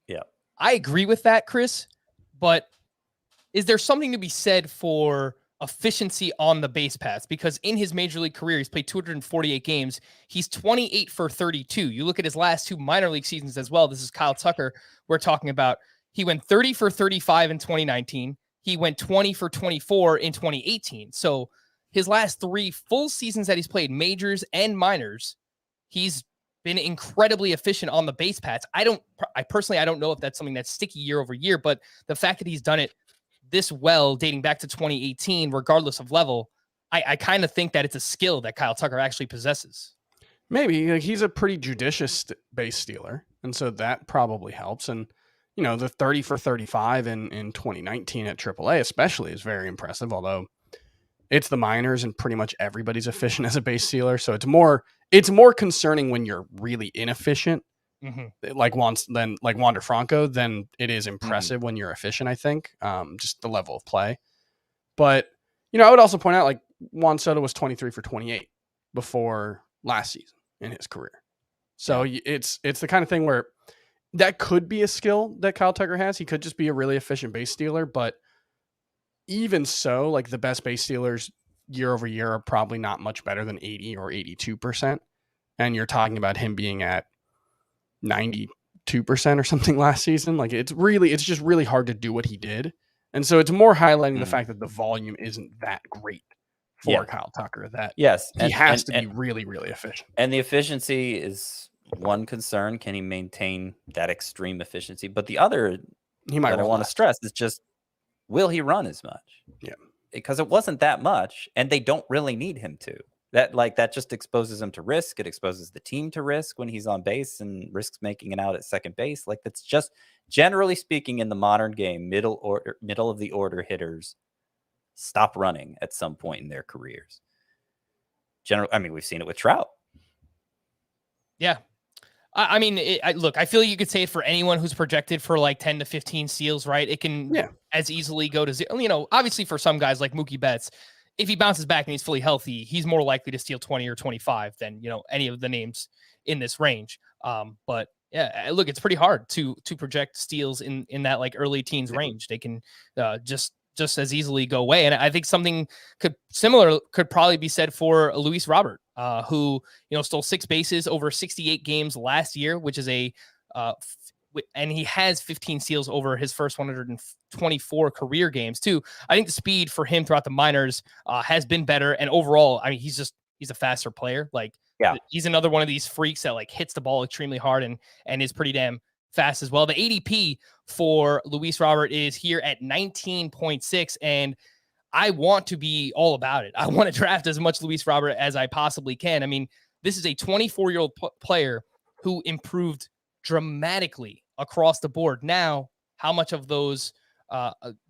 Yeah, I agree with that, Chris. But is there something to be said for efficiency on the base paths, because in his major league career, he's played 248 games. He's 28 for 32. You look at his last 2 minor league seasons as well. This is Kyle Tucker we're talking about. He went 30 for 35 in 2019. He went 20 for 24 in 2018. So his last 3 full seasons that he's played, majors and minors, he's been incredibly efficient on the base paths. I personally don't know if that's something that's sticky year over year, but the fact that he's done it this well dating back to 2018, regardless of level, I kind of think that it's a skill that Kyle Tucker actually possesses. Maybe like, he's a pretty judicious base stealer, and so that probably helps. And the 30 for 35 in 2019 at AAA especially is very impressive, although it's the minors and pretty much everybody's efficient as a base stealer. So it's more concerning when you're really inefficient, like Wander Franco, than it is impressive when you're efficient, I think, just the level of play. But, I would also point out, like, Juan Soto was 23 for 28 before last season in his career. So it's the kind of thing where that could be a skill that Kyle Tucker has. He could just be a really efficient base stealer, but even so, like, the best base stealers year over year are probably not much better than 80 or 82%. And you're talking about him being at 92% or something last season. Like, it's just really hard to do what he did. And so it's more highlighting the fact that the volume isn't that great for Kyle Tucker, that he has to be really, really efficient. And the efficiency is one concern. Can he maintain that extreme efficiency? But the other that I want to stress is just, will he run as much? Yeah. Because it wasn't that much, and they don't really need him to. That just exposes him to risk. It exposes the team to risk when he's on base and risks making it out at second base. Like, that's just, generally speaking, in the modern game, middle of the order hitters stop running at some point in their careers. We've seen it with Trout. Yeah. Look, I feel you could say it for anyone who's projected for like 10 to 15 steals, right? It can as easily go to 0. Obviously for some guys like Mookie Betts, if he bounces back and he's fully healthy, he's more likely to steal 20 or 25 than, any of the names in this range. But yeah, look, it's pretty hard to project steals in that like early teens range. They can just as easily go away. And I think something could probably be said for Luis Robert, who, stole 6 bases over 68 games last year, which is and he has 15 steals over his first 124 career games too. I think the speed for him throughout the minors has been better. And overall, he's a faster player. Like, he's another one of these freaks that like hits the ball extremely hard and is pretty damn fast as well. The ADP for Luis Robert is here at 19.6, and I want to be all about it. I want to draft as much Luis Robert as I possibly can. This is a 24-year-old player who improved dramatically across the board. Now, how much of those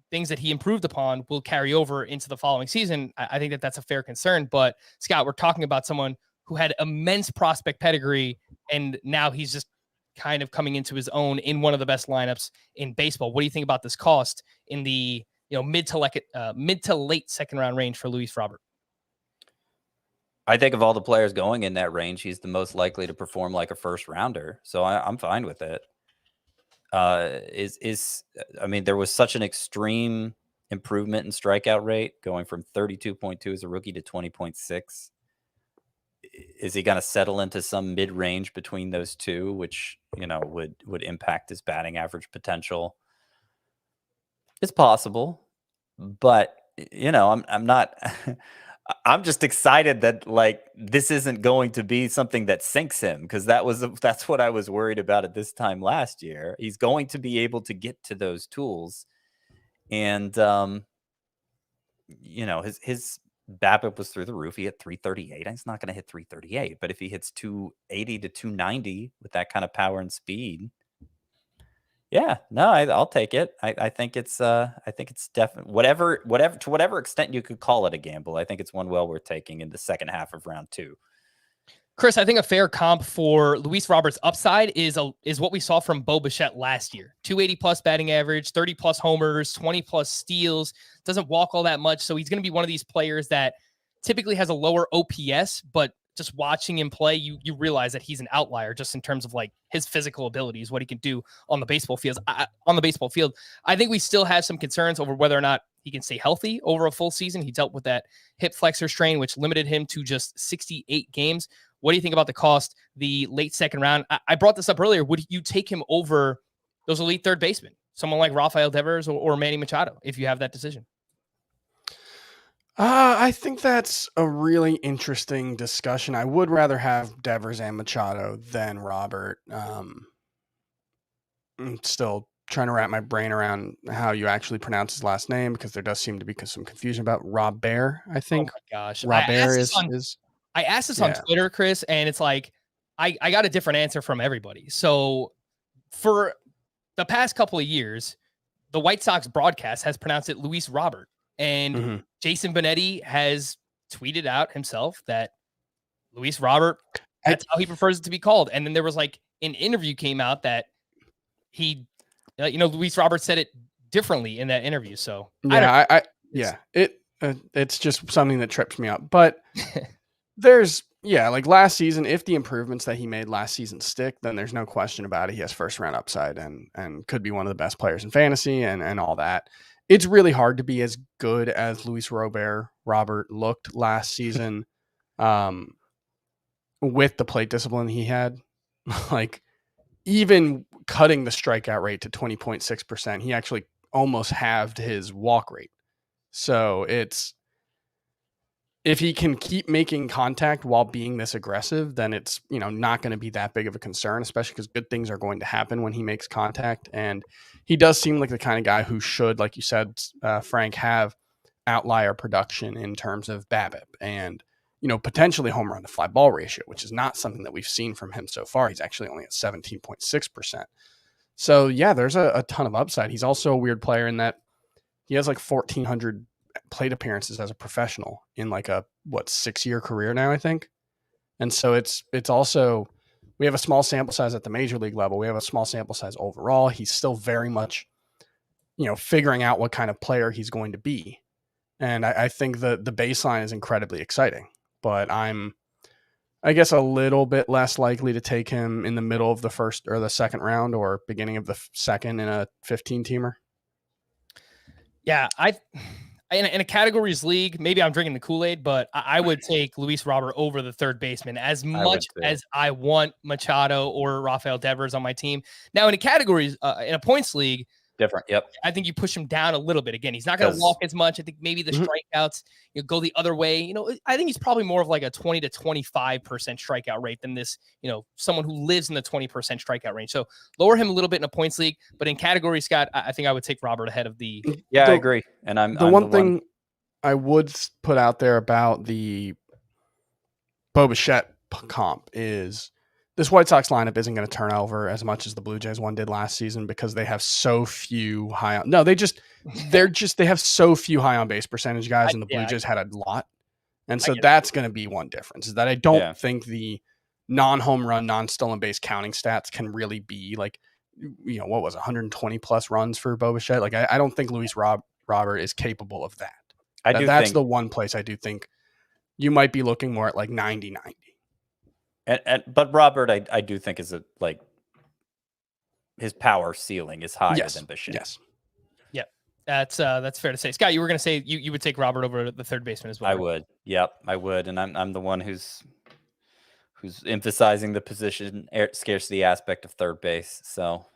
things that he improved upon will carry over into the following season? I think that's a fair concern. But Scott, we're talking about someone who had immense prospect pedigree, and now he's just kind of coming into his own in one of the best lineups in baseball. What do you think about this cost in the mid to late second round range for Luis Robert? I think of all the players going in that range, he's the most likely to perform like a first rounder. So I'm fine with it. There was such an extreme improvement in strikeout rate going from 32.2 as a rookie to 20.6. Is he going to settle into some mid-range between those two, which, would impact his batting average potential? It's possible, but, I'm not, I'm just excited that like this isn't going to be something that sinks him, because that's what I was worried about at this time last year. He's going to be able to get to those tools, and his BABIP was through the roof. He hit 338. He's not going to hit 338, but if he hits 280 to 290 with that kind of power and speed, I'll take it. I think it's definitely whatever to whatever extent you could call it a gamble. I think it's one well worth taking in the second half of round 2. Chris, I think a fair comp for Luis Roberts' upside is what we saw from Bo Bichette last year. 280 plus batting average, 30 plus homers, 20 plus steals, doesn't walk all that much. So he's going to be one of these players that typically has a lower OPS, but just watching him play, you realize that he's an outlier just in terms of like his physical abilities, what he can do on the baseball field. I think we still have some concerns over whether or not he can stay healthy over a full season. He dealt with that hip flexor strain, which limited him to just 68 games. What do you think about the cost, the late second round? I brought this up earlier. Would you take him over those elite third basemen, someone like Rafael Devers or Manny Machado, if you have that decision? I think that's a really interesting discussion. I would rather have Devers and Machado than Robert. I'm still trying to wrap my brain around how you actually pronounce his last name, because there does seem to be some confusion about Robert, I think. Oh my gosh. Robert I asked this on Twitter, Chris, and it's like, I got a different answer from everybody. So for the past couple of years, the White Sox broadcast has pronounced it Luis Robert. And Jason Benetti has tweeted out himself that Luis Robert, that's how he prefers it to be called. And then there was like an interview came out that he, Luis Robert said it differently in that interview. So it's just something that trips me up. But there's like last season, if the improvements that he made last season stick, then there's no question about it. He has first round upside and could be one of the best players in fantasy and all that. It's really hard to be as good as Luis Robert looked last season with the plate discipline he had. Like, even cutting the strikeout rate to 20.6%, he actually almost halved his walk rate. So if he can keep making contact while being this aggressive, then it's, not going to be that big of a concern, especially because good things are going to happen when he makes contact. And he does seem like the kind of guy who should, like you said, Frank, have outlier production in terms of BABIP and, potentially home run to fly ball ratio, which is not something that we've seen from him so far. He's actually only at 17.6%. So yeah, there's a ton of upside. He's also a weird player in that he has like 1,400 plate appearances as a professional in like a 6-year career now, I think. And so it's also, we have a small sample size at the major league level. We have a small sample size overall. He's still very much, figuring out what kind of player he's going to be. And I think the baseline is incredibly exciting, but I'm, I guess, a little bit less likely to take him in the middle of the first or the second round or beginning of the second in a 15-teamer. Yeah, in a categories league, maybe I'm drinking the Kool-Aid, but I would take Luis Robert over the third baseman as much as I want Machado or Rafael Devers on my team. Now, in a categories, in a points league, different. Yep. I think you push him down a little bit. Again, he's not going to walk as much. I think maybe the strikeouts go the other way. I think he's probably more of like a 20 to 25% strikeout rate than this, someone who lives in the 20% strikeout range. So lower him a little bit in a points league, but in category, Scott, I think I would take Robert ahead of the. Yeah, I agree. And I'm the one I would put out there about the Bo Bichette comp is this White Sox lineup isn't going to turn over as much as the Blue Jays one did last season because they have so few they have so few high on base percentage guys, and the Blue Jays had a lot. And so that's going to be one difference, is that I don't think the non-home run, non-stolen base counting stats can really be like, what was 120 plus runs for Bo Bichette? Like, I don't think Luis Robert is capable of that. That's the one place I do think you might be looking more at like 90-90. But Robert, I do think is his power ceiling is higher than Bichette. Yes. Yeah, that's fair to say. Scott, you were going to say you would take Robert over the third baseman as well. I would. Yep, I would, and I'm the one who's emphasizing the position scarcity aspect of third base. So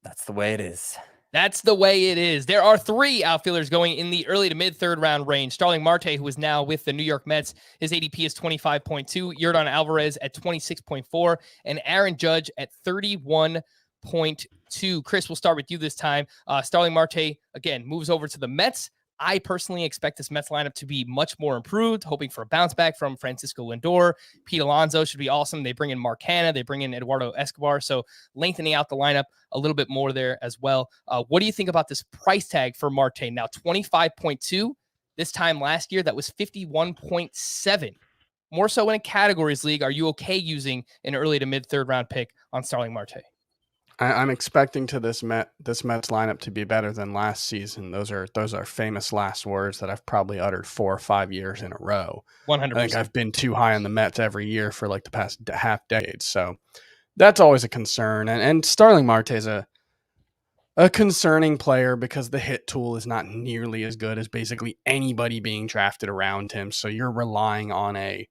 that's the way it is. That's the way it is. There are 3 outfielders going in the early to mid third round range. Starling Marte, who is now with the New York Mets, his ADP is 25.2. Yordan Alvarez at 26.4, and Aaron Judge at 31.2. Chris, we'll start with you this time. Starling Marte again moves over to the Mets. I personally expect this Mets lineup to be much more improved, hoping for a bounce back from Francisco Lindor. Pete Alonso should be awesome. They bring in Mark Hanna. They bring in Eduardo Escobar. So lengthening out the lineup a little bit more there as well. What do you think about this price tag for Marte? Now 25.2. This time last year, that was 51.7. More so in a categories league. Are you okay using an early to mid third round pick on Starling Marte? I'm expecting this Mets lineup to be better than last season. Those are famous last words that I've probably uttered 4 or 5 years in a row. 100%. I think I've been too high on the Mets every year for like the past half decade. So that's always a concern. And Starling Marte is a concerning player because the hit tool is not nearly as good as basically anybody being drafted around him. So you're relying on a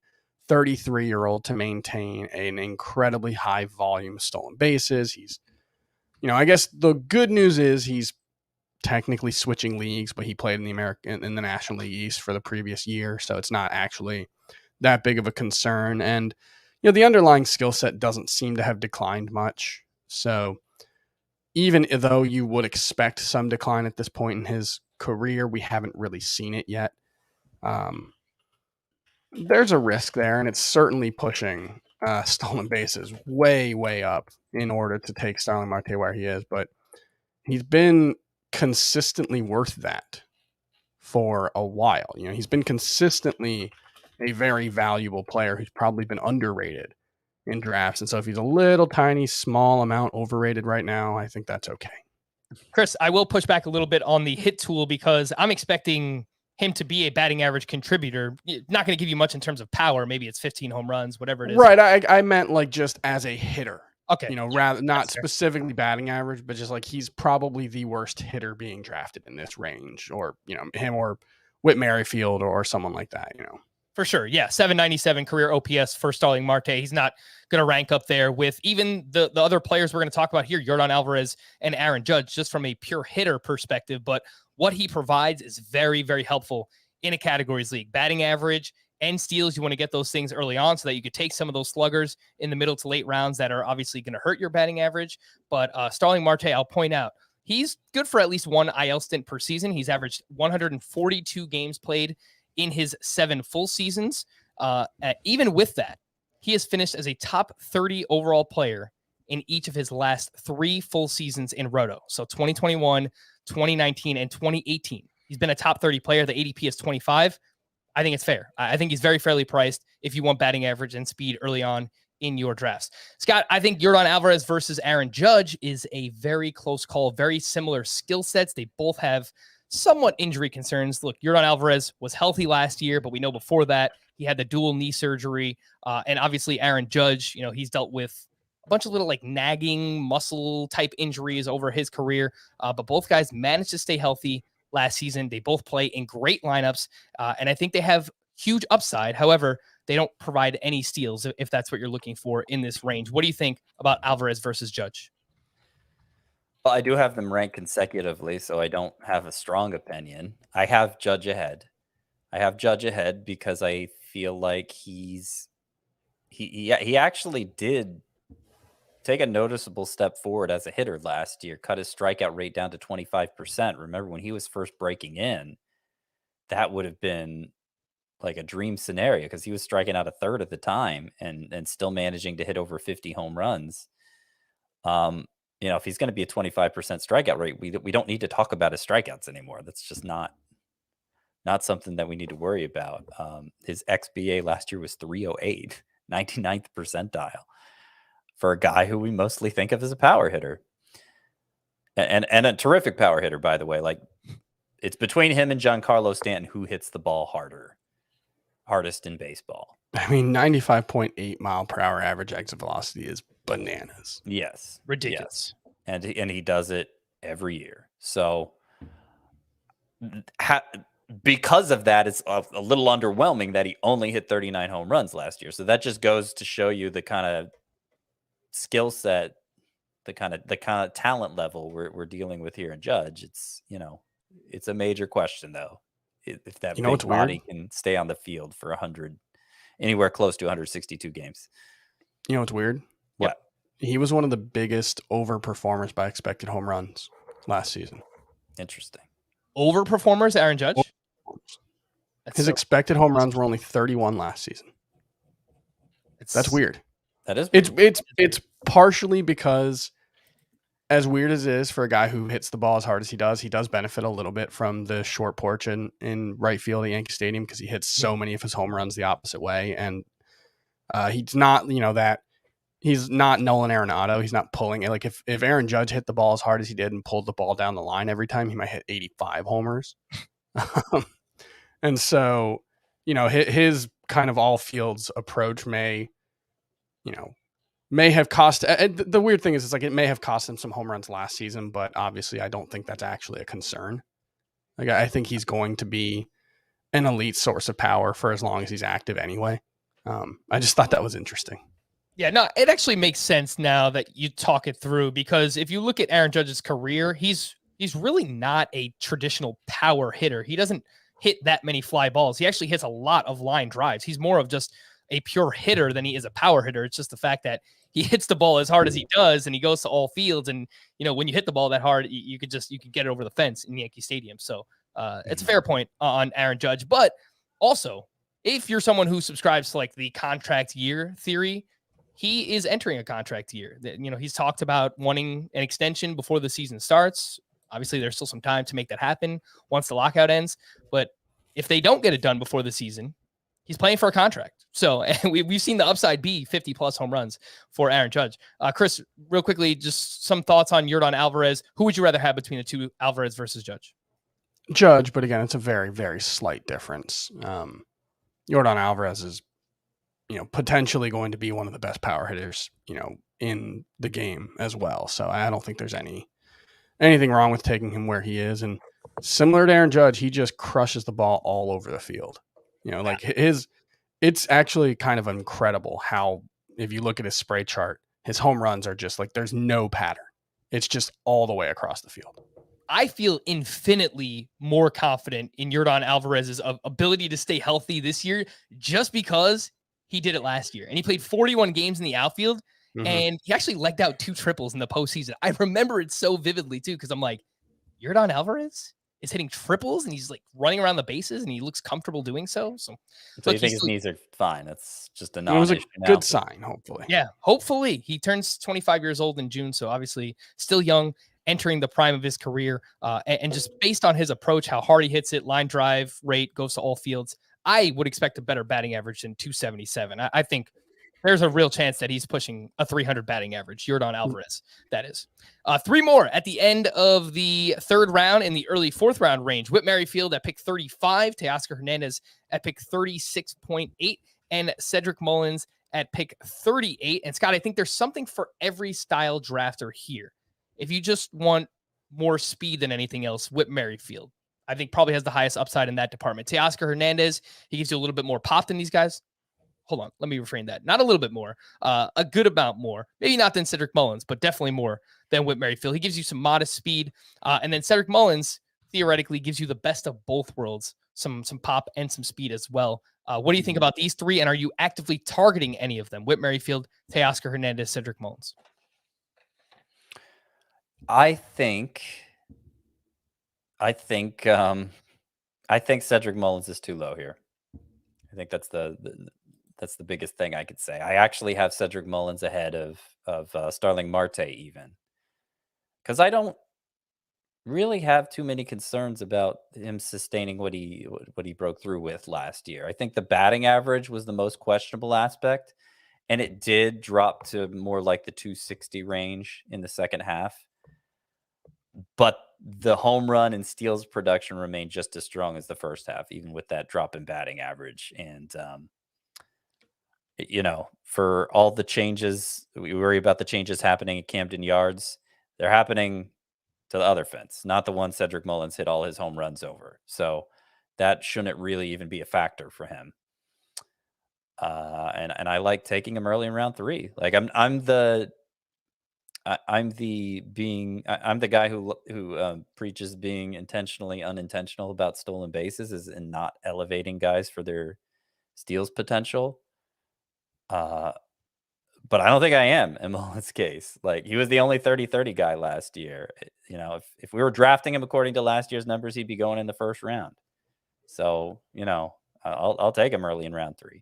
33-year-old to maintain an incredibly high volume of stolen bases. He's, I guess the good news is he's technically switching leagues, but he played in the National League East for the previous year. So it's not actually that big of a concern. And, the underlying skill set doesn't seem to have declined much. So even though you would expect some decline at this point in his career, we haven't really seen it yet. There's a risk there, and it's certainly pushing stolen bases way, way up in order to take Starling Marte where he is. But he's been consistently worth that for a while. He's been consistently a very valuable player who's probably been underrated in drafts. And so if he's a little tiny, small amount overrated right now, I think that's okay. Chris, I will push back a little bit on the hit tool because I'm expecting him to be a batting average contributor. Not going to give you much in terms of power. Maybe it's 15 home runs, whatever it is. Right. I meant like just as a hitter. Okay. Rather not specifically batting average, but just like he's probably the worst hitter being drafted in this range, or, him or Whit Merrifield or someone like that, For sure. Yeah. 797 career OPS for Starling Marte. He's not going to rank up there with even the other players we're going to talk about here, Yordan Alvarez and Aaron Judge, just from a pure hitter perspective. But what he provides is very, very helpful in a categories league. Batting average and steals, you want to get those things early on so that you could take some of those sluggers in the middle to late rounds that are obviously going to hurt your batting average. But Starling Marte, I'll point out, he's good for at least one IL stint per season. He's averaged 142 games played in his 7 full seasons. Even with that, he has finished as a top 30 overall player in each of his last 3 full seasons in Roto. So 2021, 2019, and 2018. He's been a top 30 player. The ADP is 25. I think it's fair. I think he's very fairly priced if you want batting average and speed early on in your drafts. Scott, I think Yordan Alvarez versus Aaron Judge is a very close call, very similar skill sets. They both have somewhat injury concerns. Look, Yordan Alvarez was healthy last year, but we know before that he had the dual knee surgery. And obviously Aaron Judge, he's dealt with a bunch of little like nagging muscle type injuries over his career. But both guys managed to stay healthy last season. They both play in great lineups. And I think they have huge upside. However, they don't provide any steals if that's what you're looking for in this range. What do you think about Alvarez versus Judge? Well, I do have them ranked consecutively, so I don't have a strong opinion. I have Judge ahead. Because I feel like he actually did take a noticeable step forward as a hitter last year, cut his strikeout rate down to 25%. Remember when he was first breaking in, that would have been like a dream scenario because he was striking out a third at the time and still managing to hit over 50 home runs. If he's going to be a 25% strikeout rate, we don't need to talk about his strikeouts anymore. That's just not something that we need to worry about. His XBA last year was 308, 99th percentile for a guy who we mostly think of as a power hitter and a terrific power hitter, by the way. Like, it's between him and Giancarlo Stanton who hits the ball hardest in baseball. I mean, 95.8 mile per hour average exit velocity is bananas. Yes. Ridiculous. Yes. And he does it every year. So because of that, it's a little underwhelming that he only hit 39 home runs last year. So that just goes to show you the kind of skill set, the kind of talent level we're dealing with here in Judge. It's a major question though, if that big body can stay on the field for anywhere close to 162 games. You know what's weird? What? He was one of the biggest overperformers by expected home runs last season. Interesting. Overperformers, Aaron Judge? His expected home runs were only 31 last season. That's weird. That is weird. It's partially because, as weird as it is for a guy who hits the ball as hard as he does benefit a little bit from the short porch in right field at Yankee Stadium because he hits so many of his home runs the opposite way. And he's not, he's not Nolan Arenado. He's not pulling it. Like if Aaron Judge hit the ball as hard as he did and pulled the ball down the line every time, he might hit 85 homers. And so, his kind of all fields approach may may have cost. The weird thing is, it's like it may have cost him some home runs last season, but obviously, I don't think that's actually a concern. Like, I think he's going to be an elite source of power for as long as he's active anyway. I just thought that was interesting. Yeah, no, it actually makes sense now that you talk it through, because if you look at Aaron Judge's career, he's really not a traditional power hitter. He doesn't hit that many fly balls. He actually hits a lot of line drives. He's more of just a pure hitter than he is a power hitter. It's just the fact that he hits the ball as hard as he does, and he goes to all fields. And, when you hit the ball that hard, you could get it over the fence in Yankee Stadium. So it's a fair point on Aaron Judge. But also, if you're someone who subscribes to like the contract year theory, he is entering a contract year. He's talked about wanting an extension before the season starts. Obviously, there's still some time to make that happen once the lockout ends. But if they don't get it done before the season, he's playing for a contract. So and we've seen the upside be 50-plus home runs for Aaron Judge. Chris, real quickly, just some thoughts on Yordan Alvarez. Who would you rather have between the two, Alvarez versus Judge? Judge, but again, it's a very, very slight difference. Yordan Alvarez is, potentially going to be one of the best power hitters, in the game as well. So I don't think there's anything wrong with taking him where he is. And similar to Aaron Judge, he just crushes the ball all over the field. It's actually kind of incredible how, if you look at his spray chart, his home runs are just like, there's no pattern. It's just all the way across the field. I feel infinitely more confident in Yordan Alvarez's ability to stay healthy this year, just because he did it last year. And he played 41 games in the outfield, and he actually legged out 2 triples in the postseason. I remember it so vividly too, because I'm like, Yordan Alvarez is hitting triples, and he's like running around the bases, and he looks comfortable doing so. So you think his knees are fine? That's just a It was a non-issue now. good sign, hopefully. Yeah, hopefully. He turns 25 years old in June, so obviously still young, entering the prime of his career. And just based on his approach, how hard he hits it, line drive rate, goes to all fields, I would expect a better batting average than 277. I think there's a real chance that he's pushing a 300 batting average. Yordan Alvarez, that is. 3 more at the end of the 3rd round in the early 4th round range. Whit Merrifield at pick 35, Teoscar Hernandez at pick 36.8, and Cedric Mullins at pick 38. And Scott, I think there's something for every style drafter here. If you just want more speed than anything else, Whit Merrifield, I think, probably has the highest upside in that department. Teoscar Hernandez, he gives you a little bit more pop than these guys. Hold on, let me refrain that. Not a little bit more, a good amount more. Maybe not than Cedric Mullins, but definitely more than Whit Merrifield. He gives you some modest speed. And then Cedric Mullins, theoretically, gives you the best of both worlds, some pop and some speed as well. What do you think about these 3? And are you actively targeting any of them? Whit Merrifield, Teoscar Hernandez, Cedric Mullins. I think Cedric Mullins is too low here. I think that's the biggest thing I could say. I actually have Cedric Mullins ahead of Starling Marte, even, because I don't really have too many concerns about him sustaining what he broke through with last year. I think the batting average was the most questionable aspect, and it did drop to more like the 260 range in the second half. But the home run and steals production remained just as strong as the first half, even with that drop in batting average. And, for all the changes, we worry about the changes happening at Camden Yards. They're happening to the other fence, not the one Cedric Mullins hit all his home runs over. So that shouldn't really even be a factor for him. And I like taking him early in round 3. Like I'm the guy who preaches being intentionally unintentional about stolen bases and not elevating guys for their steals potential. But I don't think I am in Mullins' case. Like, he was the only 30-30 guy last year. If we were drafting him according to last year's numbers, he'd be going in the first round. So, I'll take him early in round 3.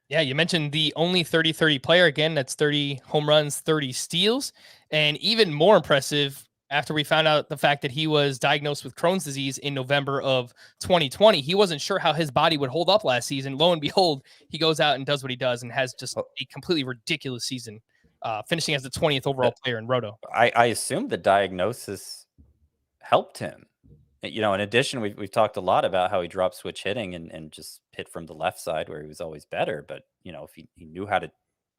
Yeah, you mentioned the only 30-30 player. Again, that's 30 home runs, 30 steals. And even more impressive, after we found out the fact that he was diagnosed with Crohn's disease in November of 2020, he wasn't sure how his body would hold up last season. Lo and behold, he goes out and does what he does and has just a completely ridiculous season, finishing as the 20th overall player in Roto. I assume the diagnosis helped him. In addition, we've talked a lot about how he dropped switch hitting and just hit from the left side where he was always better. But, if he knew how to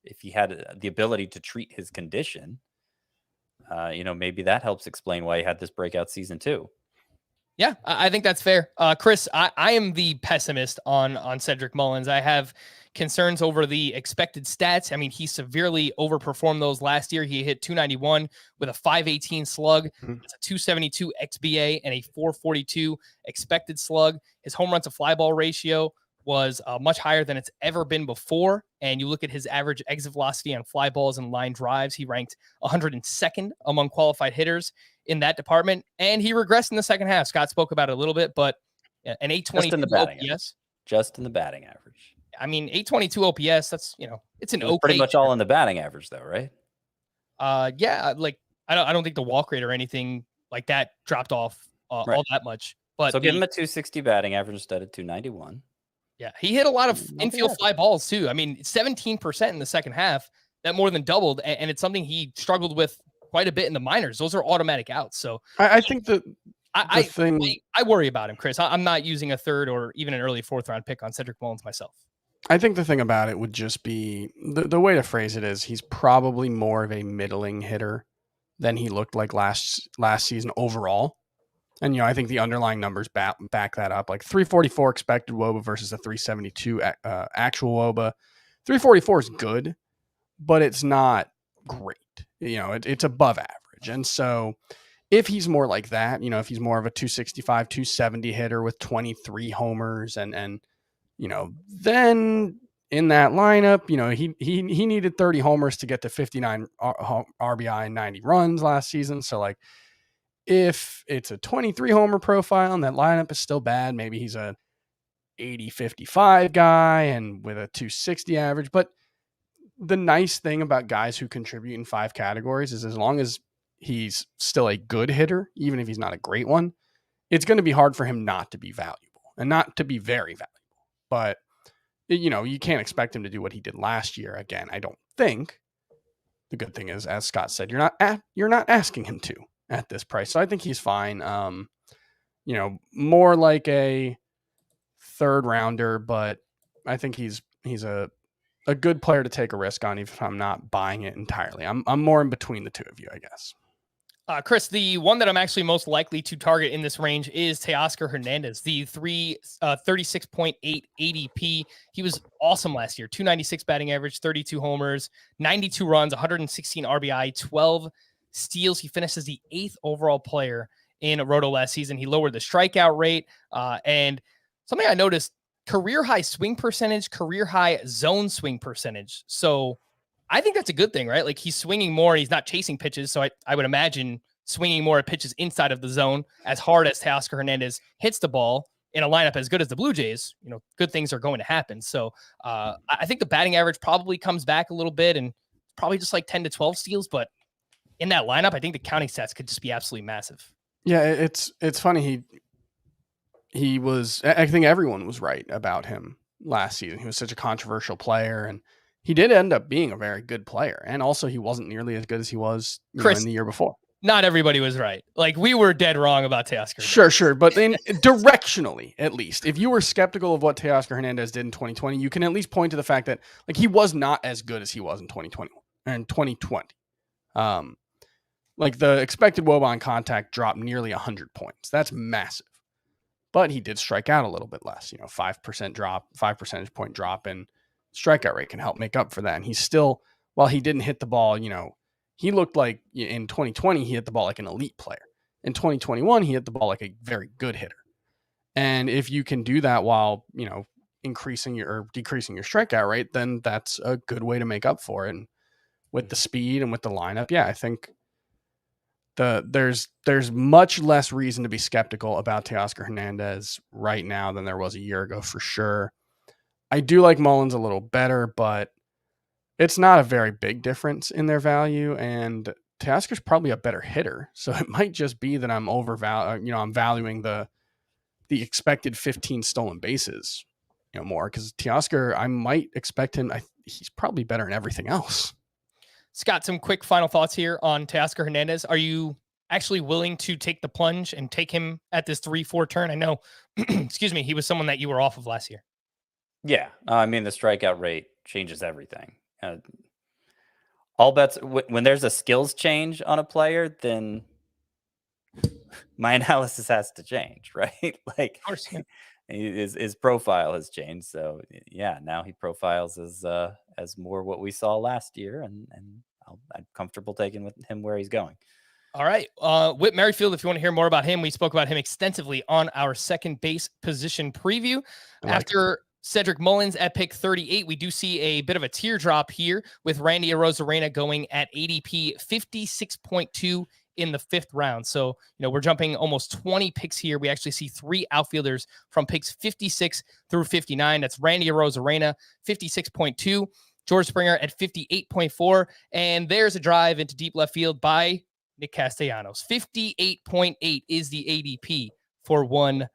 if he had the ability to treat his condition, maybe that helps explain why he had this breakout season too. Yeah, I think that's fair. Chris, I am the pessimist on Cedric Mullins. I have concerns over the expected stats. I mean, he severely overperformed those last year. He hit 291 with a 518 slug. It's a 272 XBA and a 442 expected slug. His home run to fly ball ratio was much higher than it's ever been before. And you look at his average exit velocity on fly balls and line drives, he ranked 102nd among qualified hitters in that department. And he regressed in the second half. Scott spoke about it a little bit, but an 822 just in the batting OPS. average. Just in the batting average. I mean, 822 OPS, that's, it's an okay. Pretty much all in the batting average though, right? Yeah, like I don't think the walk rate or anything like that dropped off Right. all that much. But So give him a 260 batting average instead of 291. Yeah, he hit a lot of infield fly balls too. I mean, 17% in the second half, that more than doubled, and it's something he struggled with quite a bit in the minors. Those are automatic outs. So I think that I worry about him, Chris. I'm not using a third or even an early fourth round pick on Cedric Mullins myself. I think the thing about it would just be the way to phrase it is he's probably more of a middling hitter than he looked like last season overall. And, I think the underlying numbers back that up, like 344 expected WOBA versus a 372 actual WOBA. 344 is good, but it's not great. It's above average. And so if he's more like that, if he's more of a 265, 270 hitter with 23 homers and then in that lineup, he needed 30 homers to get to 59 RBI and 90 runs last season. So like, if it's a 23 homer profile and that lineup is still bad, maybe he's a 80-55 guy and with a 260 average. But the nice thing about guys who contribute in 5 categories is as long as he's still a good hitter, even if he's not a great one, it's going to be hard for him not to be valuable and not to be very valuable. But, you can't expect him to do what he did last year again, I don't think. The good thing is, as Scott said, you're not asking him to at this price. So I think he's fine. More like a third rounder, but I think he's a good player to take a risk on, even if I'm not buying it entirely. I'm more in between the two of you, I guess. Chris, the one that I'm actually most likely to target in this range is Teoscar Hernandez, the 36.8 ADP. He was awesome last year. 296 batting average, 32 homers, 92 runs, 116 RBI, 12 steals. He finished as the 8th overall player in Roto last season. He lowered the strikeout rate. And something I noticed, career high swing percentage, career high zone swing percentage. So I think that's a good thing, right? Like he's swinging more. He's not chasing pitches. So I would imagine swinging more at pitches inside of the zone. As hard as Teoscar Hernandez hits the ball in a lineup as good as the Blue Jays, good things are going to happen. So I think the batting average probably comes back a little bit and probably just like 10 to 12 steals. But in that lineup, I think the counting stats could just be absolutely massive. Yeah, it's funny. He was, I think everyone was right about him last season. He was such a controversial player, and he did end up being a very good player. And also he wasn't nearly as good as he was in the year before. Not everybody was right. Like we were dead wrong about Teoscar. Sure. But then directionally, at least, if you were skeptical of what Teoscar Hernandez did in 2020, you can at least point to the fact that like he was not as good as he was in 2021 and 2020. Like the expected WOBA on contact dropped nearly 100 points. That's massive. But he did strike out a little bit less, 5% drop, 5 percentage point drop in strikeout rate can help make up for that. And he's still, while he didn't hit the ball, he looked like in 2020, he hit the ball like an elite player. In 2021, he hit the ball like a very good hitter. And if you can do that while, increasing or decreasing your strikeout rate, then that's a good way to make up for it. And with the speed and with the lineup, I think there's much less reason to be skeptical about Teoscar Hernandez right now than there was a year ago for sure. I do like Mullins a little better, but it's not a very big difference in their value, and Teoscar's probably a better hitter. So it might just be that I'm I'm valuing the expected 15 stolen bases, more, because Teoscar, I might expect him. He's probably better in everything else. Scott, some quick final thoughts here on Teoscar Hernandez. Are you actually willing to take the plunge and take him at this 3-4 turn? I know, excuse me, he was someone that you were off of last year. Yeah. I mean, the strikeout rate changes everything. all bets when there's a skills change on a player, then my analysis has to change, right? Like, Of course, yeah. his profile has changed. So yeah, now he profiles as more what we saw last year, and I'm comfortable taking with him where he's going. All right. Whit Merrifield, if you want to hear more about him, we spoke about him extensively on our second base position preview. After Cedric Mullins at pick 38, we do see a bit of a teardrop here with Randy Arozarena going at ADP 56.2 in the 5th round. So, we're jumping almost 20 picks here. We actually see 3 outfielders from picks 56 through 59. That's Randy Arozarena, 56.2, George Springer at 58.4, and there's a drive into deep left field by Nick Castellanos. 58.8 is the ADP for one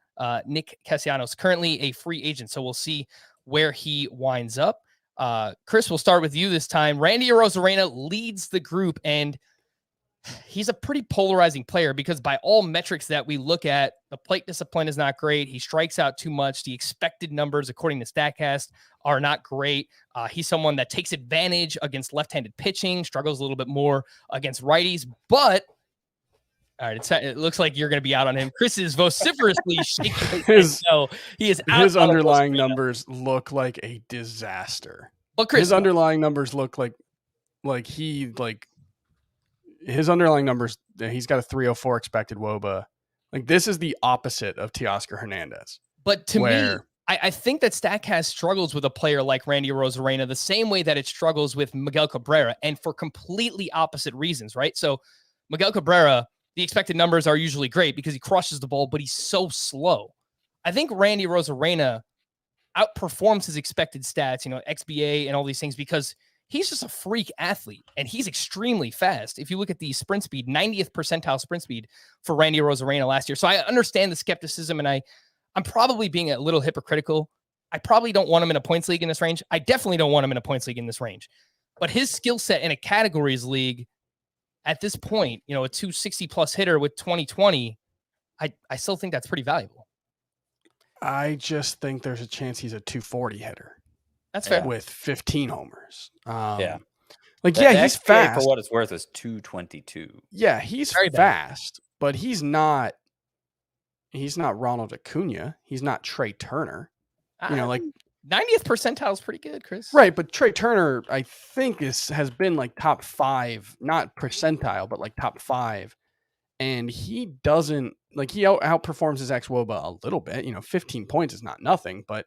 Nick Castellanos, currently a free agent. So we'll see where he winds up. Chris, we'll start with you this time. Randy Arozarena leads the group, and he's a pretty polarizing player because by all metrics that we look at, the plate discipline is not great. He strikes out too much. The expected numbers, according to StatCast, are not great. He's someone that takes advantage against left-handed pitching, struggles a little bit more against righties. But, all right, it looks like you're going to be out on him. Chris is vociferously shaking his head. So he is out. His underlying numbers look like a disaster. But Chris, his underlying numbers look like his underlying numbers, he's got a 304 expected WOBA. Like, this is the opposite of Teoscar Hernandez. But to me, I think that StatCast struggles with a player like Randy Arozarena the same way that it struggles with Miguel Cabrera, and for completely opposite reasons, right? So Miguel Cabrera, the expected numbers are usually great because he crushes the ball, but he's so slow. I think Randy Arozarena outperforms his expected stats, XBA and all these things, because he's just a freak athlete, and he's extremely fast. If you look at the sprint speed, 90th percentile sprint speed for Randy Arozarena last year. So I understand the skepticism, and I'm probably being a little hypocritical. I probably don't want him in a points league in this range. I definitely don't want him in a points league in this range. But his skill set in a categories league at this point, a 260-plus hitter with 2020, I still think that's pretty valuable. I just think there's a chance he's a 240 hitter. That's fair. With 15 homers. Yeah. He's fast. For what it's worth, is 222. Yeah, he's very fast, but he's not Ronald Acuña. He's not Trey Turner. 90th percentile is pretty good, Chris. Right, but Trey Turner, I think, has been like top 5, not percentile, but like top 5. And he doesn't, he outperforms his ex-WOBA a little bit. 15 points is not nothing, but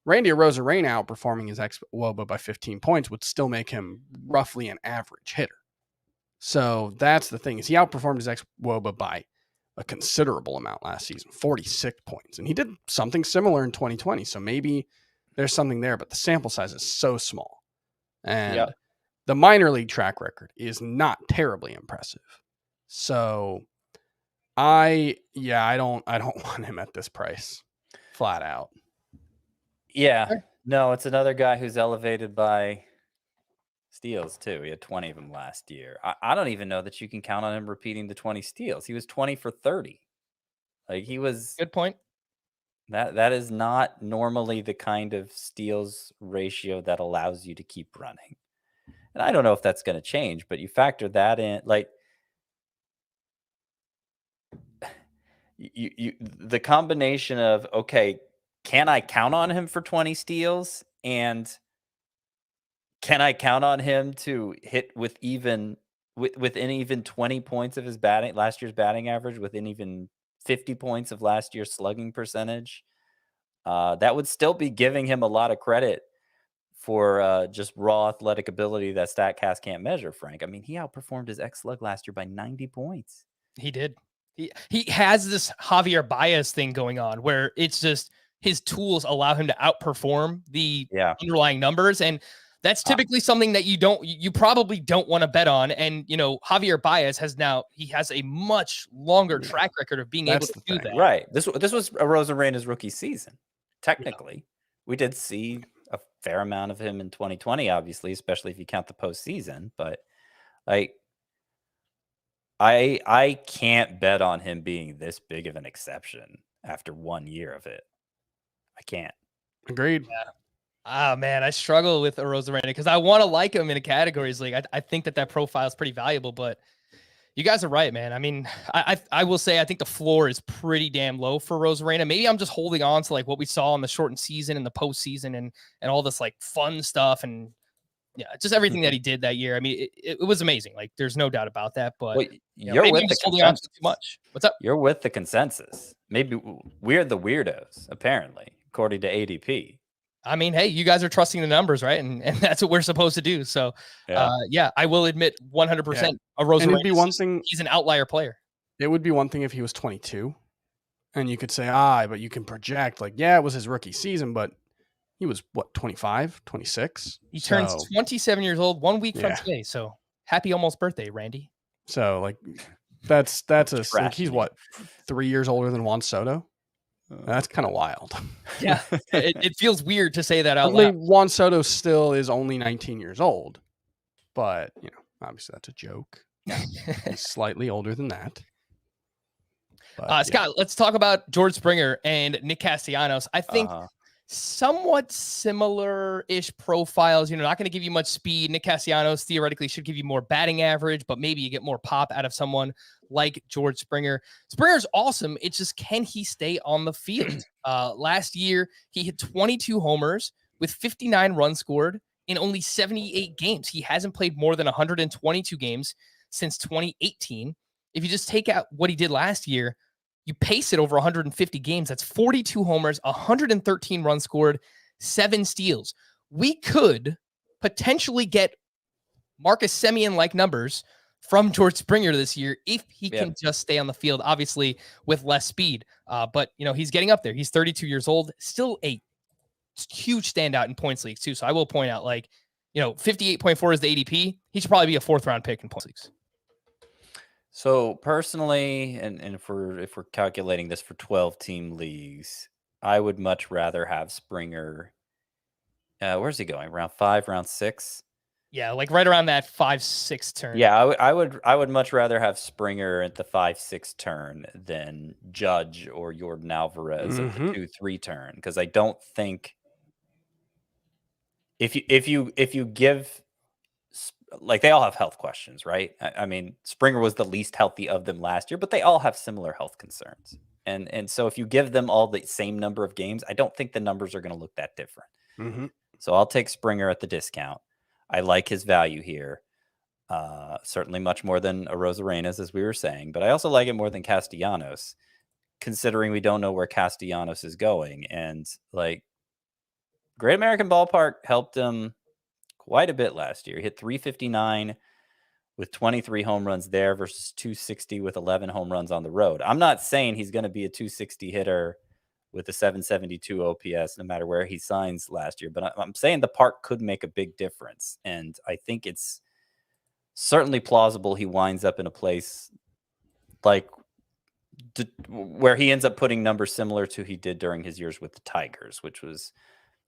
Randy Arozarena outperforming his ex-WOBA by 15 points would still make him roughly an average hitter. So that's the thing, is he outperformed his ex-WOBA by a considerable amount last season, 46 points. And he did something similar in 2020. So maybe there's something there, but the sample size is so small. And the minor league track record is not terribly impressive. So I don't want him at this price, flat out. Yeah, no, it's another guy who's elevated by steals too. He had 20 of them last year. I don't even know that you can count on him repeating the 20 steals. He was 20 for 30. Like, he was good point. That is not normally the kind of steals ratio that allows you to keep running. And I don't know if that's going to change, but you factor that in, like, you the combination of, okay, can I count on him for 20 steals? And can I count on him to hit within even 20 points of his last year's batting average, within even 50 points of last year's slugging percentage? That would still be giving him a lot of credit for just raw athletic ability that StatCast can't measure, Frank. I mean, he outperformed his ex-slug last year by 90 points. He did. He has this Javier Baez thing going on where it's just his tools allow him to outperform the underlying numbers. And that's typically something that you probably don't want to bet on. And, Javier Baez has a much longer track record of being able to do that. Right. This was Arozarena's rookie season. Technically, we did see a fair amount of him in 2020, obviously, especially if you count the postseason. But I can't bet on him being this big of an exception after 1 year of it. I can't. Agreed. Ah, man, I struggle with Arozarena because I want to like him in a categories league. I think that profile is pretty valuable, but you guys are right, man. I mean, I will say I think the floor is pretty damn low for Arozarena. Maybe I'm just holding on to like what we saw in the shortened season and the postseason and all this like fun stuff and yeah, just everything that he did that year. I mean, it was amazing. Like, there's no doubt about that. But Well, you know, you're maybe with I'm the just holding on to it consensus. too much. What's up? You're with the consensus. Maybe we're the weirdos, apparently, according to ADP. I mean, hey, you guys are trusting the numbers, right? And that's what we're supposed to do. So, yeah, I will admit 100% a Rosarena. it'd be one thing. He's an outlier player. It would be one thing if he was 22, and you could say, but you can project like, yeah, it was his rookie season, but he was what 25, 26. He turns 27 years old 1 week from Yeah. today. So happy almost birthday, Randy. So like, that's like he's what 3 years older than Juan Soto. That's kind of wild. Yeah, it feels weird to say that out I mean, loud. Juan Soto still is only 19 years old, but you know, obviously that's a joke. He's slightly older than that. But, Scott, let's talk about George Springer and Nick Castellanos. I think somewhat similar-ish profiles. You know, not going to give you much speed. Nick Castellanos theoretically should give you more batting average, but maybe you get more pop out of someone like George Springer. Springer's awesome. It's just, can he stay on the field? Last year, he hit 22 homers with 59 runs scored in only 78 games. He hasn't played more than 122 games since 2018. If you just take out what he did last year, you pace it over 150 games. That's 42 homers, 113 runs scored, 7 steals. We could potentially get Marcus Semien-like numbers from George Springer this year if he can just stay on the field, obviously with less speed. But, you know, he's getting up there. He's 32 years old, still a huge standout in points leagues too. So I will point out, like, you know, 58.4 is the ADP. He should probably be a 4th round pick in points leagues. So personally, and if we're calculating this for 12-team leagues, I would much rather have Springer. Where's he going? Round 5, round 6? Yeah, like right around that 5-6 turn. Yeah, I would much rather have Springer at the 5-6 turn than Judge or Jordan Alvarez at the 2-3 turn, because I don't think if you give, like, they all have health questions, right? I mean, Springer was the least healthy of them last year, but they all have similar health concerns. And so if you give them all the same number of games, I don't think the numbers are going to look that different. So I'll take Springer at the discount. I like his value here. Certainly much more than Arozarena's, as we were saying, but I also like it more than Castellanos, considering we don't know where Castellanos is going. And like, Great American Ballpark helped him quite a bit last year. He hit 359 with 23 home runs there versus 260 with 11 home runs on the road. I'm not saying he's going to be a 260 hitter with a 772 OPS no matter where he signs last year, but I'm saying the park could make a big difference. And I think it's certainly plausible he winds up in a place like where he ends up putting numbers similar to he did during his years with the Tigers, which was,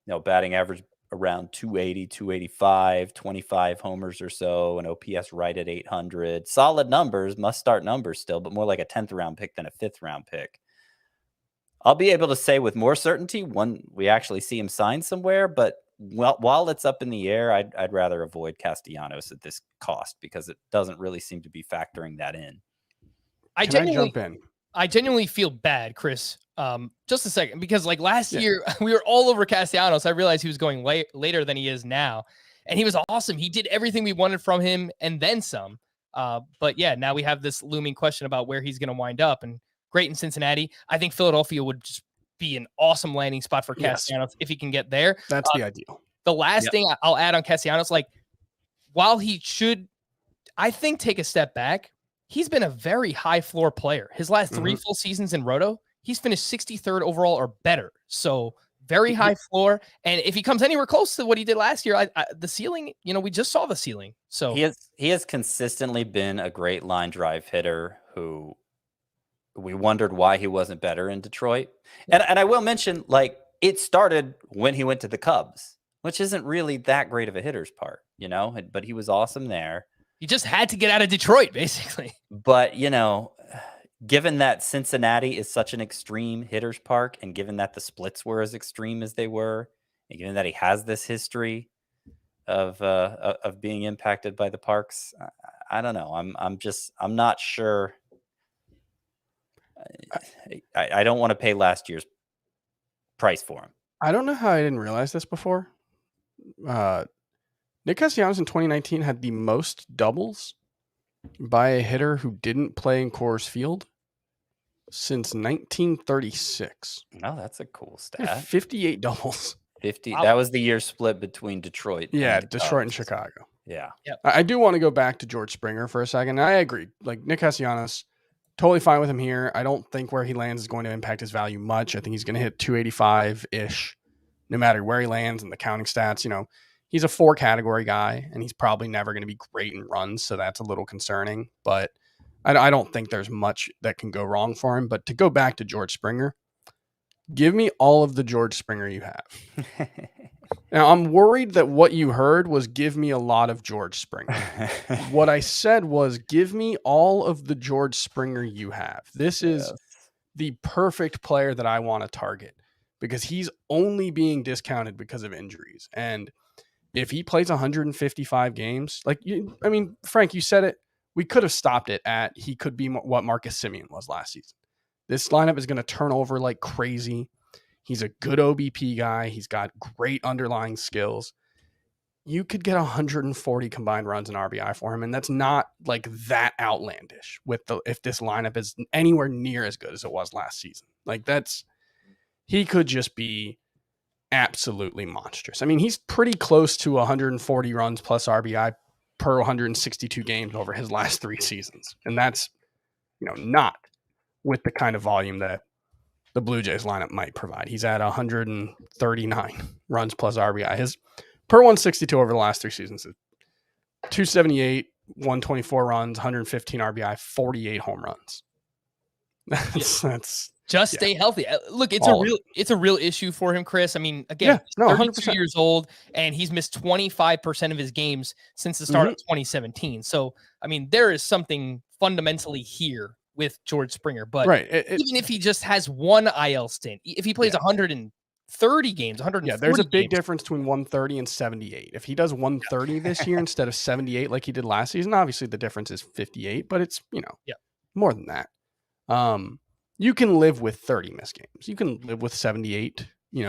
you know, batting average around 280, 285, 25 homers or so, and OPS right at 800. Solid numbers, must start numbers still, but more like a 10th round pick than a 5th round pick. I'll be able to say with more certainty when we actually see him sign somewhere, but while it's up in the air, I'd rather avoid Castellanos at this cost because it doesn't really seem to be factoring that in. I genuinely feel bad, Chris. Just a second, because like last year we were all over Castellanos. I realized he was going later than he is now, and he was awesome. He did everything we wanted from him and then some. But yeah, now we have this looming question about where he's going to wind up. And great in Cincinnati. I think Philadelphia would just be an awesome landing spot for Castellanos if he can get there. That's the ideal. The last thing I'll add on Castellanos, like, while he should, I think, take a step back, he's been a very high floor player. His last 3 full seasons in Roto, he's finished 63rd overall or better. So very high floor. And if he comes anywhere close to what he did last year, the ceiling, you know, we just saw the ceiling. So he has consistently been a great line drive hitter who we wondered why he wasn't better in Detroit. And I will mention, like, it started when he went to the Cubs, which isn't really that great of a hitter's park, you know, but he was awesome there. He just had to get out of Detroit, basically. But, you know, given that Cincinnati is such an extreme hitter's park, and given that the splits were as extreme as they were, And given that he has this history of being impacted by the parks, I don't know. I'm not sure. I don't want to pay last year's price for him. I don't know how I didn't realize this before. Nick Castellanos in 2019 had the most doubles by a hitter who didn't play in Coors Field since 1936. Oh, that's a cool Yeah, stat. 58 doubles. 50. Wow. That was the year split between Detroit. Yeah, and Detroit and Cubs. Chicago. Yeah. I do want to go back to George Springer for a second. I agree. Like Nick Castellanos, totally fine with him here. I don't think where he lands is going to impact his value much. I think he's going to hit 285-ish no matter where he lands and the counting stats. You know, he's a 4-category guy, and he's probably never going to be great in runs, so that's a little concerning. But I don't think there's much that can go wrong for him. But to go back to George Springer, give me all of the George Springer you have. Now, I'm worried that what you heard was give me a lot of George Springer. What I said was give me all of the George Springer you have. This is the perfect player that I want to target because he's only being discounted because of injuries. And if he plays 155 games, Frank, you said it. We could have stopped it at he could be what Marcus Semien was last season. This lineup is going to turn over like crazy. He's a good OBP guy. He's got great underlying skills. You could get 140 combined runs and RBI for him, and that's not like that outlandish if this lineup is anywhere near as good as it was last season. Like he could just be absolutely monstrous. I mean, he's pretty close to 140 runs plus RBI per 162 games over his last 3 seasons. And that's, not with the kind of volume that the Blue Jays lineup might provide. He's at 139 runs plus RBI. His per 162 over the last 3 seasons is 278, 124 runs, 115 RBI, 48 home runs. That's just stay healthy. Look, it's a real issue for him, Chris. I mean, again, 32 years old, and he's missed 25% of his games since the start of 2017. So, I mean, there is something fundamentally here with George Springer. But even if he just has one IL stint, if he plays 130 games, 140 there's a big difference between 130 and 78. If he does 130 this year instead of 78 like he did last season, obviously the difference is 58, but it's, more than that. You can live with 30 missed games. You can live with 78,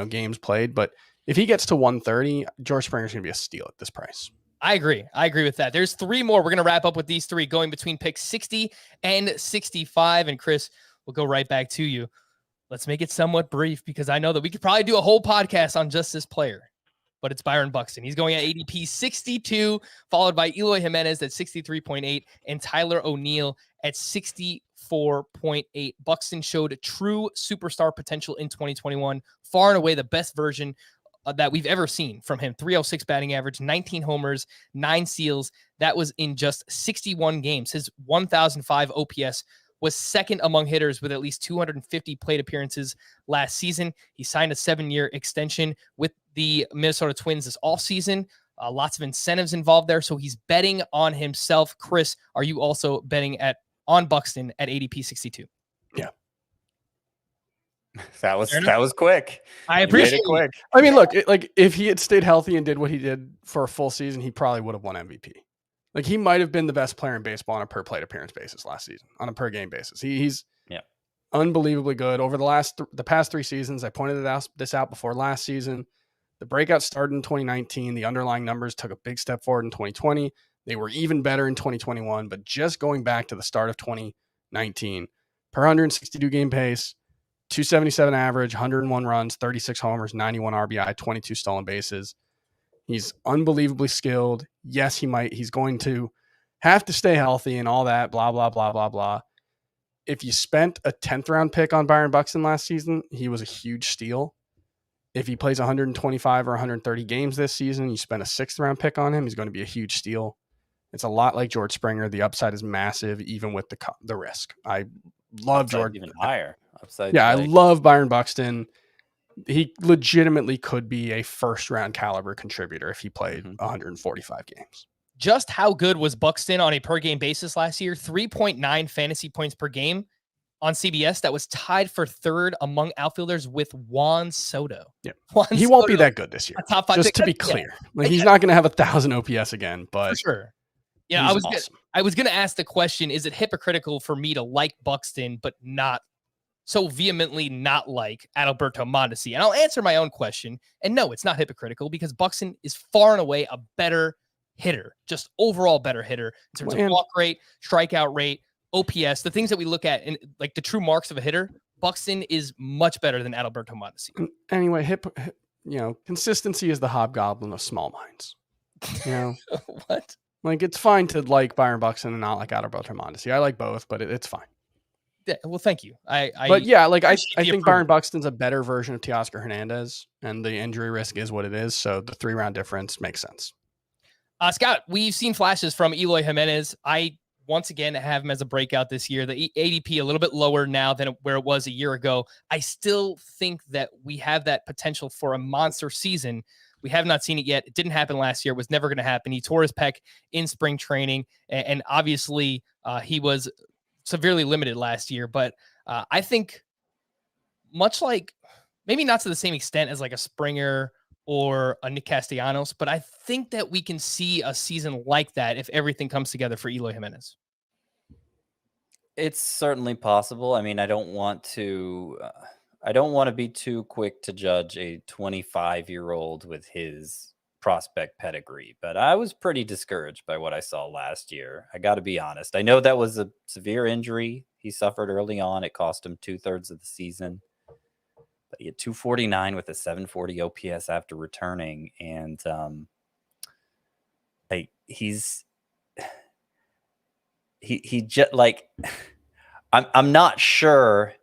games played. But if he gets to 130, George Springer's going to be a steal at this price. I agree with that. There's 3 more. We're going to wrap up with these 3 going between picks 60 and 65. And Chris, we'll go right back to you. Let's make it somewhat brief because I know that we could probably do a whole podcast on just this player. But it's Byron Buxton. He's going at ADP 62, followed by Eloy Jimenez at 63.8 and Tyler O'Neill at 64.8. Buxton showed true superstar potential in 2021, far and away the best version that we've ever seen from him. 306 batting average, 19 homers, 9 steals. That was in just 61 games. His 1,005 OPS was second among hitters with at least 250 plate appearances last season. He signed a 7-year extension with the Minnesota Twins this offseason. Lots of incentives involved there, so he's betting on himself. Chris, are you also betting on Buxton at ADP 62? Yeah. That was quick. I appreciate it. Quick. I mean, look, if he had stayed healthy and did what he did for a full season, he probably would have won MVP. Like he might have been the best player in baseball on a per plate appearance basis last season, on a per game basis. He's unbelievably good over the past 3 seasons. I pointed this out before last season. The breakout started in 2019. The underlying numbers took a big step forward in 2020. They were even better in 2021, but just going back to the start of 2019, per 162 game pace, 277 average, 101 runs, 36 homers, 91 RBI, 22 stolen bases. He's unbelievably skilled. Yes, he's going to have to stay healthy and all that, blah, blah, blah, blah, blah. If you spent a 10th round pick on Byron Buxton last season, he was a huge steal. If he plays 125 or 130 games this season, you spend a 6th round pick on him, he's going to be a huge steal. It's a lot like George Springer. The upside is massive, even with the risk. I love upside George. Even higher. Upside. Yeah, I love Byron Buxton. He legitimately could be a 1st round caliber contributor if he played 145 games. Just how good was Buxton on a per game basis last year? 3.9 fantasy points per game on CBS that was tied for third among outfielders with Juan Soto. Yeah. Juan He won't Soto, be that good this year. a top 5 Just pick. to be clear. Like, he's not going to have 1,000 OPS again, but For sure. Yeah, he's awesome. I was gonna ask the question: is it hypocritical for me to like Buxton but not so vehemently not like Adalberto Mondesi? And I'll answer my own question. And no, it's not hypocritical because Buxton is far and away a better hitter, just overall better hitter in terms of walk rate, strikeout rate, OPS, the things that we look at in like the true marks of a hitter. Buxton is much better than Adalberto Mondesi. Anyway, consistency is the hobgoblin of small minds. What? Like, it's fine to like Byron Buxton and not like Adalberto Mondesi. I like both, but it's fine. Yeah, well, thank you. I think Byron Buxton's a better version of Teoscar Hernandez, and the injury risk is what it is. So the 3-round difference makes sense. Scott, we've seen flashes from Eloy Jimenez. I once again have him as a breakout this year. The ADP a little bit lower now than where it was a year ago. I still think that we have that potential for a monster season. We have not seen it yet. It didn't happen last year. It was never going to happen. He tore his pec in spring training, and obviously he was severely limited last year. But I think much like, maybe not to the same extent as like a Springer or a Nick Castellanos, but I think that we can see a season like that if everything comes together for Eloy Jimenez. It's certainly possible. I mean, I don't want to be too quick to judge a 25-year-old with his prospect pedigree, but I was pretty discouraged by what I saw last year. I got to be honest. I know that was a severe injury he suffered early on. It cost him 2/3 of the season. But he had 249 with a 740 OPS after returning, and he just like I'm not sure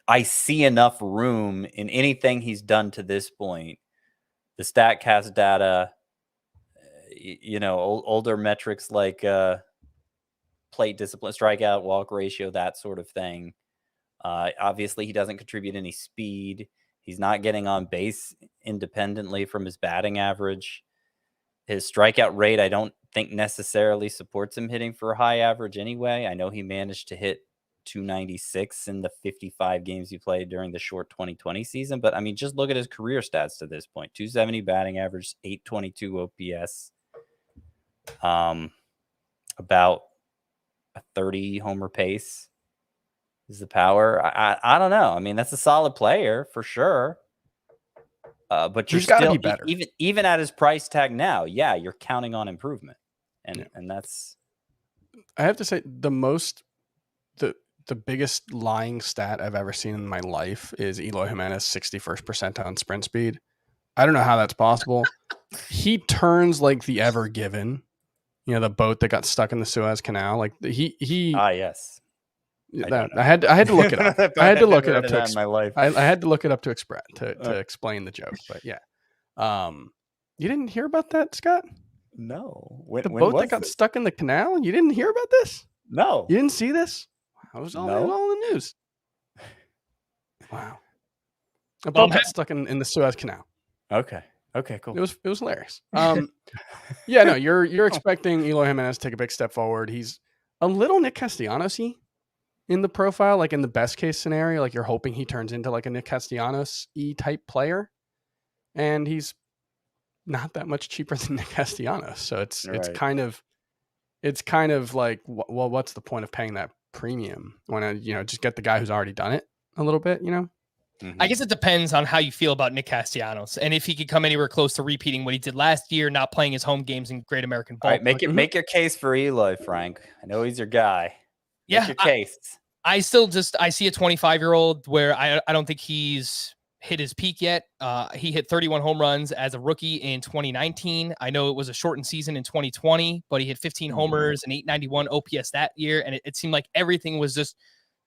I see enough room in anything he's done to this point. The StatCast data, older metrics like plate discipline, strikeout, walk ratio, that sort of thing. Obviously, he doesn't contribute any speed. He's not getting on base independently from his batting average. His strikeout rate, I don't think necessarily supports him hitting for a high average anyway. I know he managed to hit 296 in the 55 games he played during the short 2020 season. But, I mean, just look at his career stats to this point. 270 batting average, 822 OPS, about a 30 homer pace is the power. I don't know. I mean, that's a solid player for sure. But you're got to still be better. Even at his price tag now, yeah, you're counting on improvement. And that's, I have to say, the biggest lying stat I've ever seen in my life is Eloy Jimenez 61st percentile on sprint speed. I don't know how that's possible. He turns like the Ever Given, the boat that got stuck in the Suez Canal. Like yes. I had to look it up. I had to look it up to my life. I had to look it up to explain the joke. But yeah, you didn't hear about that, Scott? No. The boat that got stuck in the canal. You didn't hear about this? No. You didn't see this? It was all in the news. Wow. A boat got stuck in the Suez Canal. Okay, cool. It was hilarious. Yeah, no, you're expecting Eloy Jimenez to take a big step forward. He's a little Nick Castellanos-y in the profile, like in the best case scenario, like you're hoping he turns into like a Nick Castellanos-y type player, and he's not that much cheaper than Nick Castellanos. So it's kind of like, well, what's the point of paying that premium when I just get the guy who's already done it a little bit, Mm-hmm. I guess it depends on how you feel about Nick Castellanos and if he could come anywhere close to repeating what he did last year, not playing his home games in Great American Ball. All right, make your case for Eloy, Frank. I know he's your guy. Make your case. I see a 25-year-old where I don't think he's hit his peak yet. He hit 31 home runs as a rookie in 2019. I know it was a shortened season in 2020, but he hit 15 homers and 891 OPS that year. And it seemed like everything was just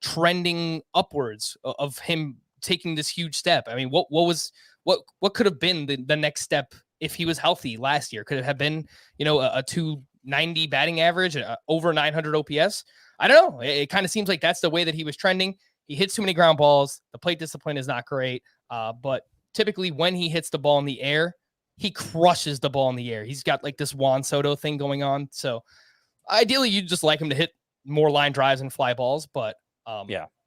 trending upwards of him taking this huge step. I mean, what could have been the next step if he was healthy last year? Could it have been, a 290 batting average, over 900 OPS? I don't know. It kind of seems like that's the way that he was trending. He hits too many ground balls. The plate discipline is not great. But typically when he hits the ball in the air, he crushes the ball in the air. He's got like this Juan Soto thing going on. So ideally, you'd just like him to hit more line drives and fly balls. But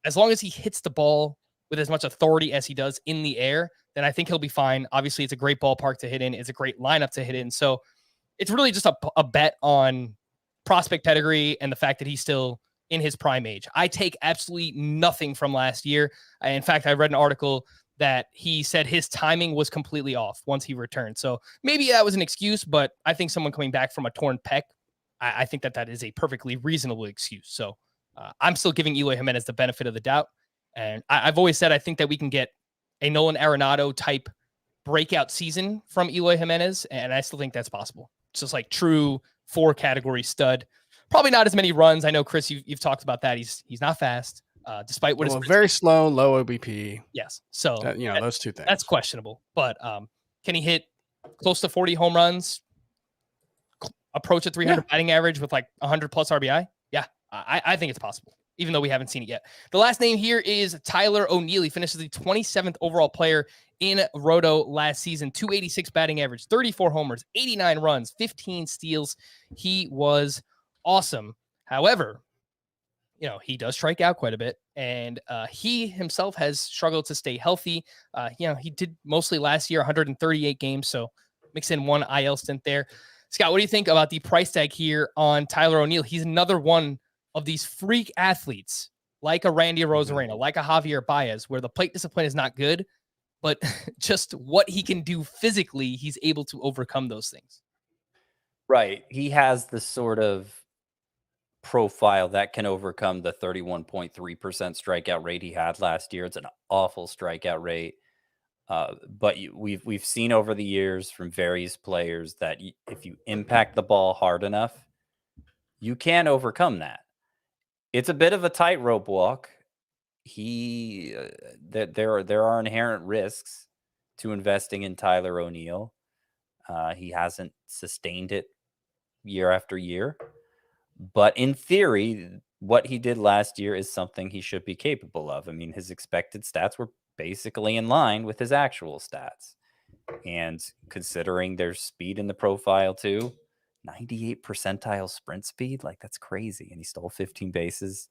As long as he hits the ball with as much authority as he does in the air, then I think he'll be fine. Obviously, it's a great ballpark to hit in. It's a great lineup to hit in. So it's really just a bet on prospect pedigree and the fact that he's still in his prime age. I take absolutely nothing from last year. In fact, I read an article that he said his timing was completely off once he returned. So maybe that was an excuse, but I think someone coming back from a torn pec, I think that is a perfectly reasonable excuse. So I'm still giving Eloy Jimenez the benefit of the doubt. And I've always said I think that we can get a Nolan Arenado type breakout season from Eloy Jimenez, and I still think that's possible. It's just like true 4-category stud. Probably not as many runs. I know, Chris, you've talked about that. He's not fast, despite what well, very slow, low OBP. Yes. So those two things. That's questionable. But can he hit close to 40 home runs, approach a 300 batting average with like 100 plus RBI? Yeah, I think it's possible, even though we haven't seen it yet. The last name here is Tyler O'Neill. He finishes the 27th overall player in Roto last season. 286 batting average, 34 homers, 89 runs, 15 steals. He was awesome. However, he does strike out quite a bit, and he himself has struggled to stay healthy. He did mostly last year, 138 games, so mix in one IL stint there. Scott, what do you think about the price tag here on Tyler O'Neill? He's another one of these freak athletes, like a Randy Arozarena, like a Javier Baez, where the plate discipline is not good, but just what he can do physically, he's able to overcome those things. Right. He has the sort of profile that can overcome the 31.3% strikeout rate he had last year. It's an awful strikeout rate. But we've seen over the years from various players that if you impact the ball hard enough, you can overcome that. It's a bit of a tightrope walk. There are inherent risks to investing in Tyler O'Neill. He hasn't sustained it year after year. But in theory, what he did last year is something he should be capable of. I mean, his expected stats were basically in line with his actual stats. And considering there's speed in the profile too, 98 percentile sprint speed, like that's crazy. And he stole 15 bases.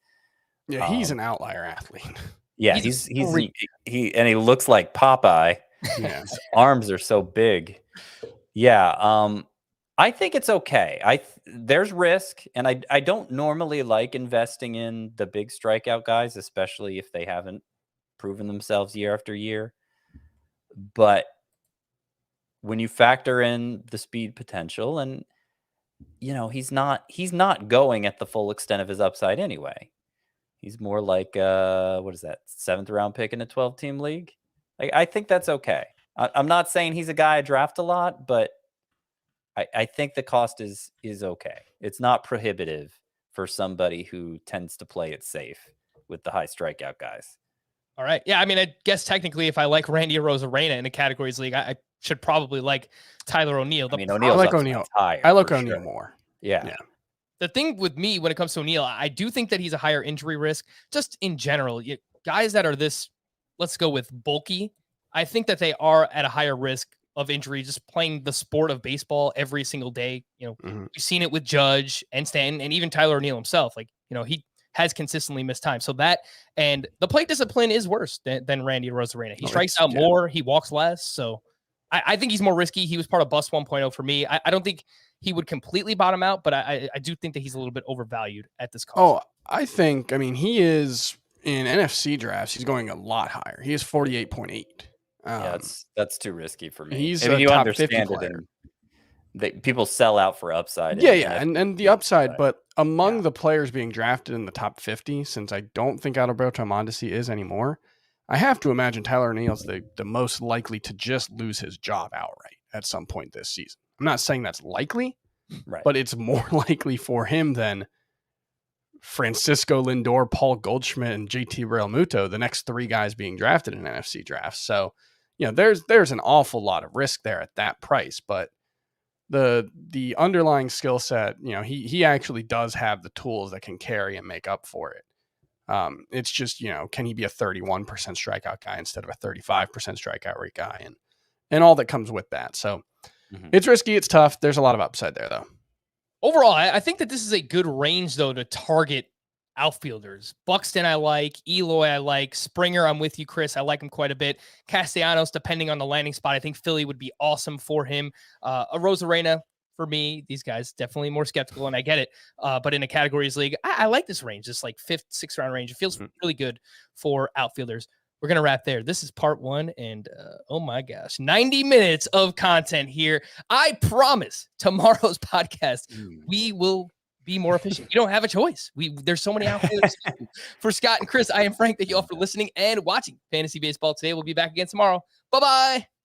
Yeah, he's an outlier athlete. Yeah, he looks like Popeye. Yeah. His arms are so big. Yeah, I think it's okay. There's risk, and I don't normally like investing in the big strikeout guys, especially if they haven't proven themselves year after year. But when you factor in the speed potential, and he's not going at the full extent of his upside anyway. He's more like what is that, 7th round pick in a 12-team league? Like, I think that's okay. I'm not saying he's a guy I draft a lot, but I think the cost is okay. It's not prohibitive for somebody who tends to play it safe with the high strikeout guys. All right. Yeah, I mean, I guess technically if I like Randy Arozarena in a categories league, I should probably like Tyler O'Neill. O'Neill's I like O'Neill. I like O'Neill more. Yeah. The thing with me when it comes to O'Neill, I do think that he's a higher injury risk. Just in general, guys that are this, let's go with bulky, I think that they are at a higher risk of injury just playing the sport of baseball every single day. We've seen it with Judge and Stanton and even Tyler O'Neill himself. Like, he has consistently missed time. So that, and the plate discipline is worse than Randy Arozarena. He strikes out more, he walks less. So I think he's more risky. He was part of Bust 1.0 for me. I don't think he would completely bottom out, but I do think that he's a little bit overvalued at this cost. I mean, he is in NFC drafts. He's going a lot higher. He is 48.8. That's too risky for me. He's I mean, a you top understand 50 player. People sell out for upside. And the upside, but among the players being drafted in the top 50, since I don't think Alberto Mondesi is anymore, I have to imagine Tyler O'Neill's the most likely to just lose his job outright at some point this season. I'm not saying that's likely, right? But it's more likely for him than Francisco Lindor, Paul Goldschmidt, and JT Realmuto, the next 3 guys being drafted in NFC drafts. So, there's an awful lot of risk there at that price, but the underlying skill set, he actually does have the tools that can carry and make up for it. It's just, can he be a 31% strikeout guy instead of a 35% strikeout rate guy and all that comes with that. So it's risky. It's tough. There's a lot of upside there though. Overall, I think that this is a good range though to target outfielders. Buxton, I like. Eloy, I like. Springer, I'm with you, Chris. I like him quite a bit. Castellanos, depending on the landing spot, I think Philly would be awesome for him. Arozarena, for me, these guys definitely more skeptical, and I get it. But in a categories league, I like this range, this like 5th, 6th round range. It feels really good for outfielders. We're going to wrap there. This is part 1, and oh my gosh, 90 minutes of content here. I promise tomorrow's podcast, we will be more efficient. You don't have a choice. There's so many outfielders. For Scott and Chris, I am Frank. Thank you all for listening and watching Fantasy Baseball today. We'll be back again tomorrow. Bye-bye.